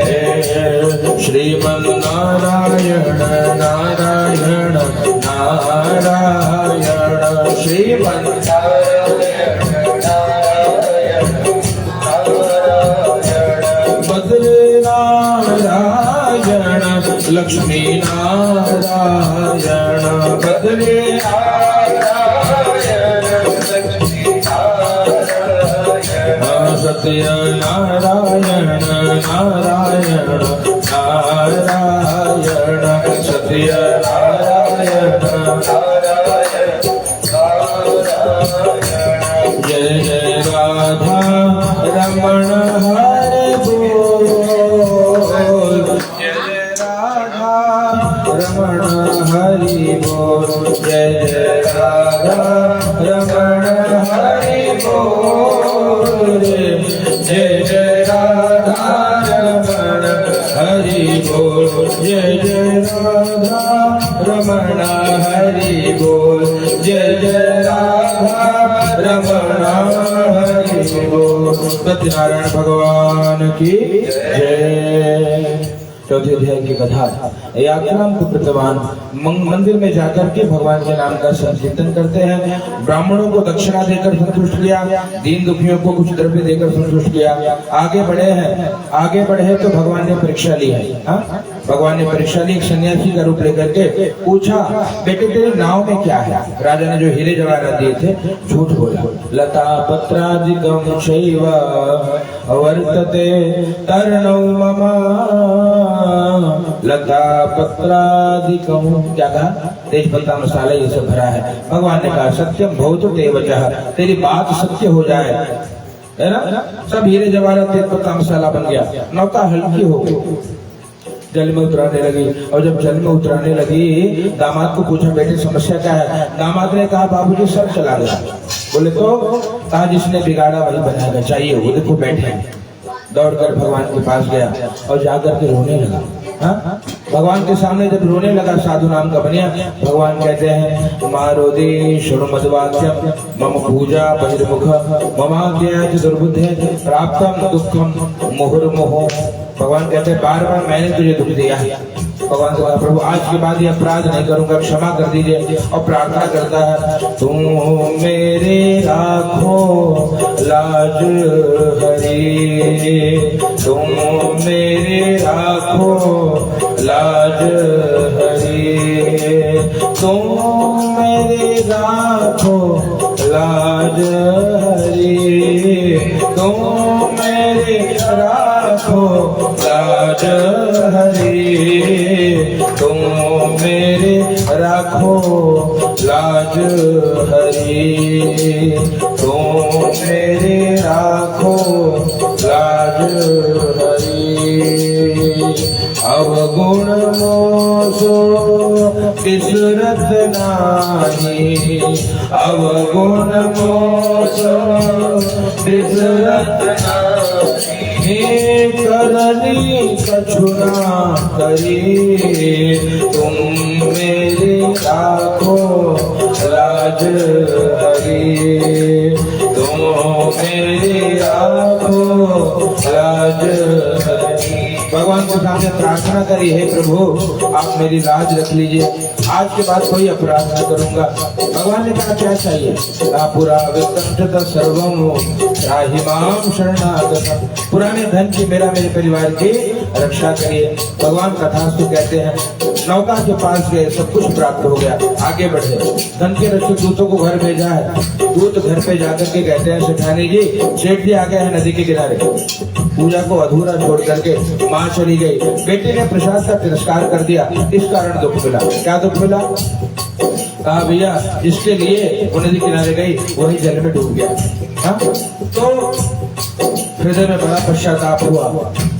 श्रीमन नारायण नारायण नारायण श्रीमन नारायण नारायण नारायण बद्री नारायण लक्ष्मी नारायण बद्री नारायण लक्ष्मी नारायण सत्य नारायण नारायण नारायण सत्य नारायण नारायण जय जय राधा रमण हरे बोल जय जय राधा रमण हरि बोल जय जय राधा रमण हरि बोल जय जय राधा रमण हरि बोल जय जय राधा रमण हरि बोल जय जय राधा रमण हरि बोल। सत्यनारायण भगवान की जय। चौथे अध्याय की कथा। यात्रा को प्रतवान मंदिर में जाकर के भगवान के नाम का संकीर्तन करते हैं। ब्राह्मणों को दक्षिणा देकर संतुष्ट किया, दीन दुखियों को कुछ द्रव्य देकर संतुष्ट किया। आगे बढ़े हैं, आगे बढ़े तो भगवान ने परीक्षा ली है। भगवान ने परीक्षा ली, सन्यासी का रूप लेकर के पूछा, बेटे तेरे नाव में क्या है? राजा ने जो हीरे जवाहरात दिए थे झूठ बोला। लता पत्रादिकं शैव वर्तते तरणौ मम लता पत्रादिकं, क्या कहा? तेज पत्ता मसाला ये सब भरा है। भगवान ने कहा सत्यम भवतु ते वचः, तेरी बात सत्य हो जाए, है ना? सब हीरे जवाहरात तेज पत्ता मसाला बन गया। नौका हल्की हो गई, जल में उतराने लगी। और जब जल में उतराने लगी दामाद को पूछा, बेटे समस्या क्या है? दामाद ने कहा बाबूजी सब चला गया। बोले तो कहा जिसने बिगाड़ा वही बनाएगा, चाहिए वो देखो बैठे। दौड़कर भगवान के पास गया और जाकर के रोने लगा। भगवान के सामने जब रोने लगा साधु नाम का बनिया, भगवान कहते हैं मारोदी शुरु मदवाक्यम मम पूजा बहिर्मुख ममाज्ञा दुर्बुद्धे प्राप्तम दुखम मुहुर्मुहुः भगवान कहते हैं बार बार मैंने तुझे दुख दिया। भगवान कहा प्रभु आज के बाद ये अपराध नहीं करूंगा, क्षमा कर दीजिए। और प्रार्थना करता है तुम मेरे राखो लाज हरि, तुम मेरे राखो लाज हरि, तुम मेरे राखो लाज हरि, तुम मेरे राखो लाज हरि, तुम मेरे राखो लाज हरि, तुम मेरे राखो लाज हरि। अवगुण मोसो किसरत नाही, अवगुण मोसो किसरत नाही, करनी कछुना करी, तुम मेरे राखो लाज हरि, तुम मेरे राखो लाज हरि। भगवान के सामने प्रार्थना करी, हे प्रभु आप मेरी लाज रख लीजिए, आज के बाद कोई अपराध न करूंगा। भगवान ने कहा क्या चाहिए? पुरा विकंठित सर्वम राहिमाम शरणागतम, पुराने धन की मेरे परिवार की रक्षा करिए। भगवान कथास्तु कहते हैं नौका के पास गए, सब कुछ प्राप्त हो गया, आगे बढ़े। धन के रक्षक दूतों को घर भेजा है, दूत घर पे जाकर के कहते हैं सेठानी जी सेठ जी आ गए हैं नदी के किनारे। पूजा को अधूरा छोड़ करके माँ चली गई, बेटे ने प्रसाद का तिरस्कार कर दिया, इस कारण दुख मिला। क्या दुख मिला? कहा भैया जिसके लिए वो नदी किनारे गई वही जल में डूब गया। हाँ? तो हृदय में बड़ा पश्चाताप हुआ,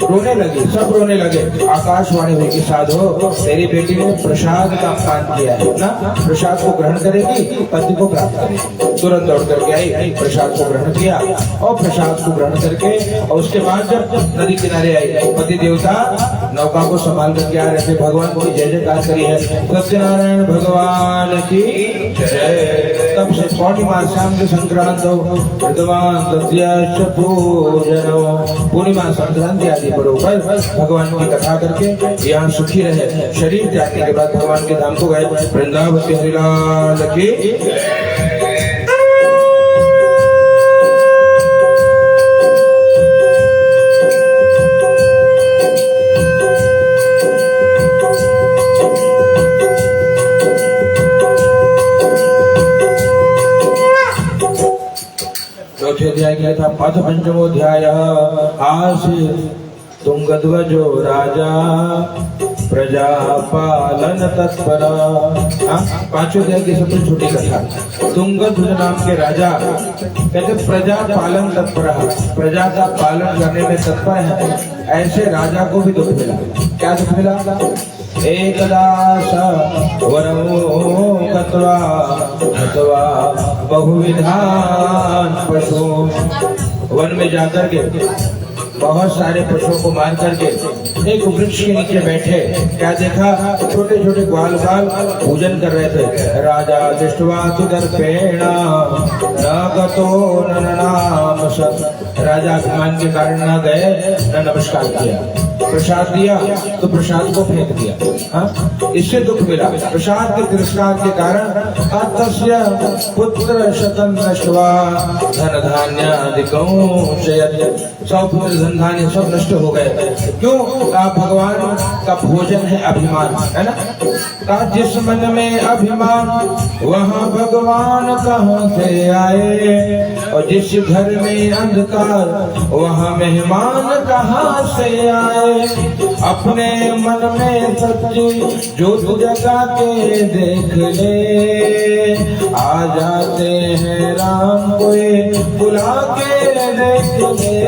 रोने लगी, सब रोने लगे। आकाशवाणी हुई कि साधो तेरी बेटी ने प्रसाद का पान किया है ना, प्रसाद को ग्रहण करेगी पति को प्राप्त करेगी। तुरंत दौड़ करके आई, प्रसाद को ग्रहण किया और प्रसाद को ग्रहण करके और उसके बाद जब नदी किनारे आई, पति देवता नौका को संभाल करके आ रहे थे। भगवान की जय जयकार करी है, सत्यनारायण भगवान की जय। तब से पूर्णिमा शाम संक्रांत पूर्णिमा संक्रांति आदि बरोबर भगवान की कथा करके यहाँ सुखी रहे। शरीर त्यागने के बाद भगवान के धाम को गए। वृंदावती हरिलाल की अध्याय क्या था? पथ पंचमोध्याय आसी तुंगध्वजो राजा प्रजा पालन तत्पर। पांचों अध्याय की सबसे छोटी कथा। तुंगध्वज नाम के राजा कहते प्रजा पालन तत्पर, प्रजा का पालन करने में तत्पर है। ऐसे राजा को भी दुख मिला। क्या दुख मिला? एकदास वरमो गत्वा अथवा बहुविधान पशु, वन में जाकर के बहुत सारे पशुओं को मार करके एक वृक्ष के नीचे बैठे। क्या देखा? छोटे छोटे ग्वाल बाल पूजन कर रहे थे। राजा दृष्टवा दर्पेण नगतो ननाम सत, राजा अभिमान के कारण न गए, न नमस्कार किया। प्रसाद दिया तो प्रसाद को फेंक दिया। हाँ? इससे दुख मिला। प्रसाद के तिरस्कार के कारण तस्य पुत्र शतम नष्टवा धन धान्यादिकं शयत्, सब पुत्र धन धान्य सब नष्ट हो गए। क्यों? भगवान का भोजन है अभिमान, है ना? जिस मन में अभिमान वहाँ भगवान कहाँ से आए, और जिस घर में अंधकार वहाँ मेहमान कहाँ से आए। अपने मन में सच्ची जो जगा के देख ले, आ जाते हैं राम कोई बुला के देख ले।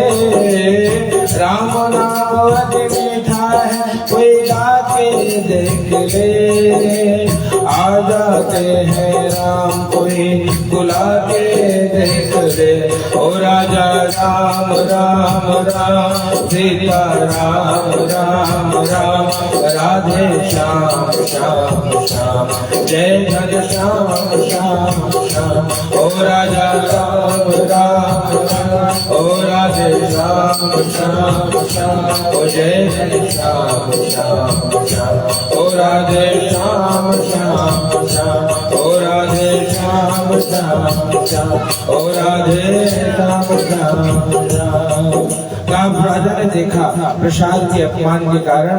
राम नाम अति मीठा है कोई गा के देख ले, आ जाते हैं राम कोई बुला के देख ले। ओ राजा राम राम राम, सीता राम राम राम, राधे श्याम श्याम श्याम, जय जय श्याम श्याम श्याम। ओ राजा राम राम राम, ओ राधे श्याम श्याम श्याम, ओ जय श्याम श्याम श्याम, ओ राधे श्याम श्याम श्याम, ओ राधे श्याम श्याम श्याम, ओ राधे श्याम श्याम श्याम। काम राजा ने देखा प्रसाद के अपमान के कारण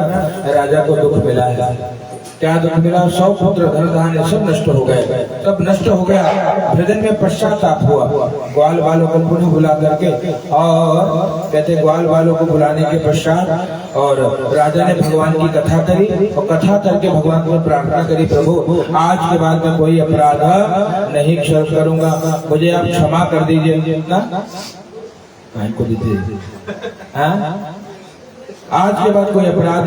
राजा को दुख मिला है। क्या दुख मिला? 100 पुत्र धन धान्य सब नष्ट हो गए। सब नष्ट हो गया। हृदय में पश्चाताप हुआ। ग्वाल वालों को पुनः बुला करके और कहते ग्वाल वालों को बुलाने के पश्चात और राजा ने भगवान की कथा करी और कथा करके भगवान को प्रार्थना करी, प्रभु आज के बाद मैं कोई अपराध नहीं करूंगा, मुझे आप क्षमा कर दीजिए ना। को दीजिए आज के बाद कोई अपराध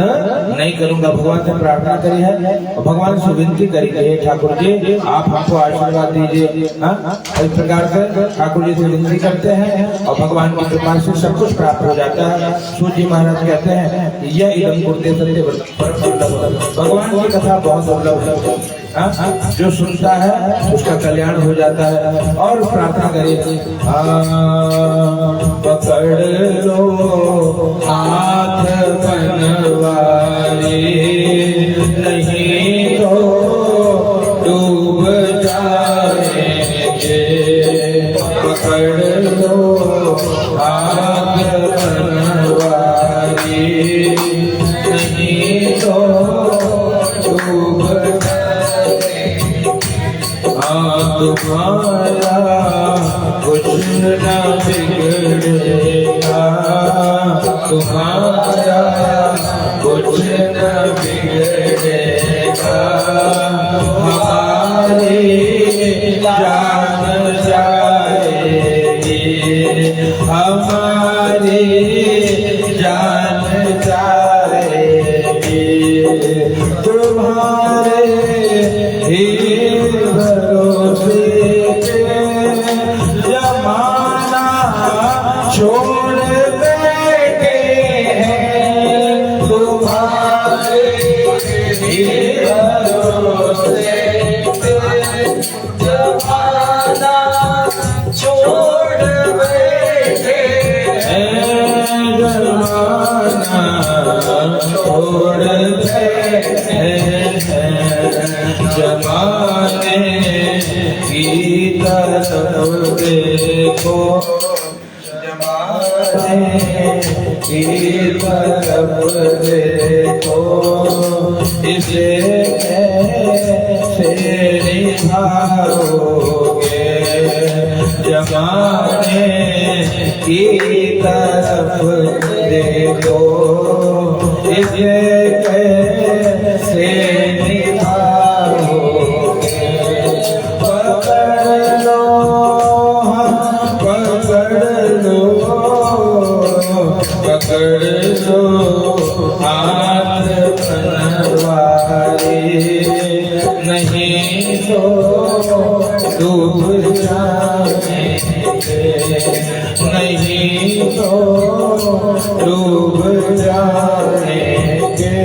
नहीं करूंगा। भगवान से प्रार्थना करी है और भगवान से विनती करी है, ठाकुर जी आप हमको आशीर्वाद दीजिए। इस प्रकार से ठाकुर जी से विनती करते हैं और भगवान की कृपा से सब कुछ प्राप्त हो जाता है। सूत जी महाराज कहते हैं यह इदम कुर्ते सत्य भगवान की कथा बहुत दुर्लभ है। जो सुनता है उसका कल्याण हो जाता है। और प्रार्थना करिए, पकड़ लो हाथ बनवारी, नहीं तो डूब जाएंगे। पकड़ लो हाथ बनवारी, नहीं तो डूब तुम्हारा कुछ न बिगड़ेगा, तुम्हारा कुछ न बिगड़ेगा। हमारी जान जाएगी, हमारी जान जाएगी। तुम्हारे ही जमाना छोड़ बैठे हैं, तुम्हारे भरोसे जमाना छोड़ बैठे हैं, जमाना छोड़ बैठे हैं। जमाने की तरफ देखो, जमाने की तरफ देखो, इसे कैसे निभाओगे। जमाने की तरफ देखो, इसे कैसे निभाओगे। पकड़ लो हाथ बनवारी, नहीं तो डूब जाएंगे, नहीं तो डूब जाएंगे।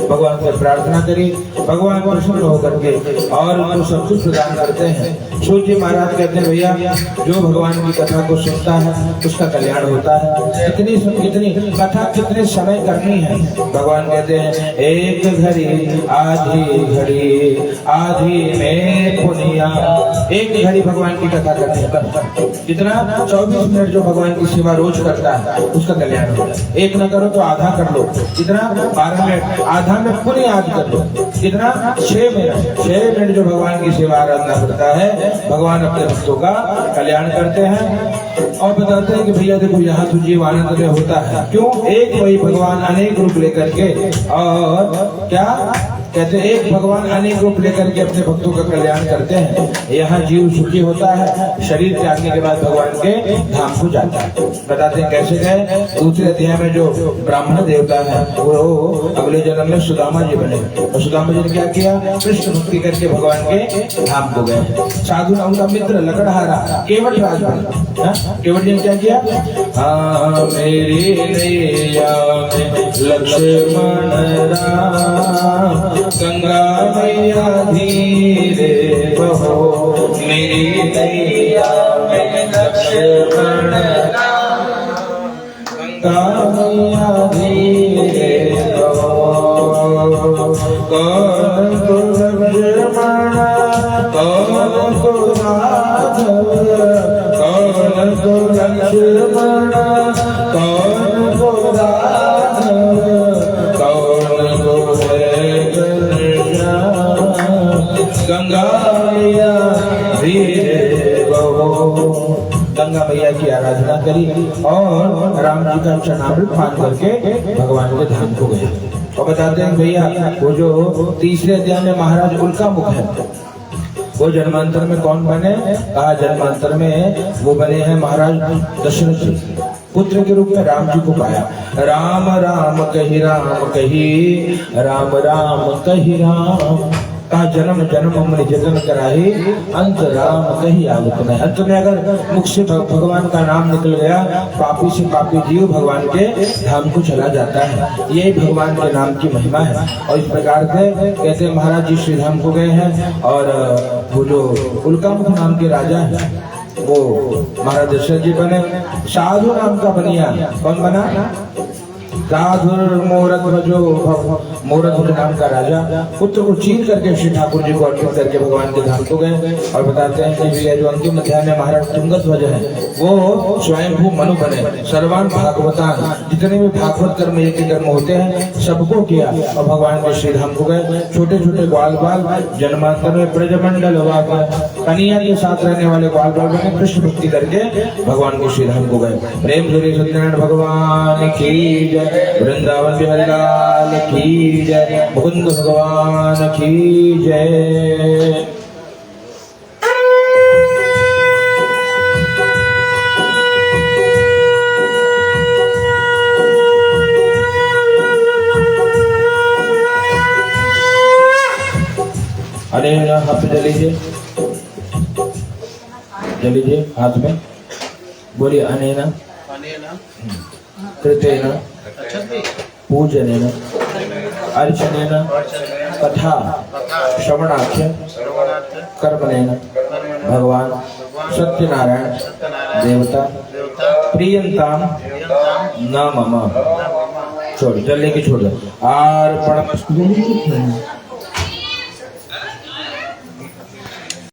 भगवान से प्रार्थना करी, भगवान प्रसन्न होकर के और उनको सब कुछ प्रदान करते हैं। सूत जी महाराज कहते हैं भैया जो भगवान की कथा को सुनता है उसका कल्याण होता है। कितनी कथा कितने समय करनी है। भगवान कहते हैं एक घड़ी आधी घड़ी आधी में पुनिया। एक घड़ी भगवान की कथा करते हैं, कितना 24 मिनट जो भगवान की सेवा रोज करता है उसका कल्याण होता है। एक न करो तो आधा कर लो, कितना 12 मिनट, आधा में पुण्य याद कर लो, कितना 6 मिनट जो भगवान की सेवा आराधना करता है भगवान अपने भक्तों का कल्याण करते हैं। और बताते हैं कि भैया देखो यहाँ तो जीव आनंद में होता है। क्यों? एक वही भगवान अनेक रूप लेकर के, और क्या कहते हैं एक भगवान अनेक रूप लेकर के अपने भक्तों का कल्याण करते हैं। यहाँ जीव सुखी होता है, शरीर त्यागने के बाद भगवान के धाम को जाता है। बताते हैं कैसे गए। दूसरे अध्याय में जो ब्राह्मण देवता है वो अगले जन्म में सुदामा जी बने, और सुदामा जी ने क्या किया? कृष्ण भक्ति करके भगवान के धाम को गए। साधु ने उनका मित्र लकड़हारा केवट राज बना। केवट जी ने क्या किया? मेरी नैया में लक्ष्मण राम, गंगा मैया धीरे बहो, मेरी नैया में लक्ष्मण को राघव, कौन को लक्ष्मण, कौन को राघव, कौन को है घनश्याम। गंगा मैया धीरे बहो। गंगा मैया की आराधना करी और राम जी का चरणामृत पान करके भगवान के धाम को गए। और बताते हैं भैया, वो जो तीसरे अध्याय में महाराज उल्का मुख है, वो जन्मांतर में कौन बने? जन्मांतर में वो बने हैं महाराज दशरथ जी, पुत्र के रूप में राम जी को पाया। राम राम कही राम कही, राम राम कही राम, का जन्म जन्म अमृत जतन कराही, अंत राम कही आवत नहीं। अंत में अगर मुख से भगवान का नाम निकल गया, पापी से पापी जीव भगवान के धाम को चला जाता है। यही भगवान के नाम की महिमा है। और इस प्रकार से कहते हैं महाराज जी श्री धाम को गए हैं और वो जो उल्कामुख नाम के राजा है वो महाराज दशरथ जी बने। साधु नाम का बनिया कौन बना? साधु मोरक भजो, मोरक नाम का राजा पुत्र को चीर करके श्री ठाकुर जी को अर्पित करके भगवान के धाम को गए। और बताते हैं कि जो अंतिम अध्याय में महाराज तुंगध्वज है वो स्वयंभू मनु बने। सर्वान भागवतान, जितने भी भागवत कर्म यज्ञ कर्म होते हैं सबको किया और भगवान के श्री धाम को गए। छोटे छोटे ग्वाल बाल जन्मांतर में ब्रजमंडल हुआ, कन्हैया के साथ रहने वाले ग्वाल बाल बने, कृष्ण भक्ति करके भगवान के श्री धाम को गए। प्रेम से सत्यनारायण भगवान की जय, वृंदावन बिहारी लाल की जय, मुकुंद भगवान की जय। अरे हाथ में जलीजिए, जलीजिए हाथ में, बोलिए अनेना कृतेन पूजनेन अर्चनेन कथा श्रवणाख्य कर्मणेन भगवान सत्यनारायण देवता प्रियंताम न मम। छोड़ जल्दी की छोड़ दो। अर्पण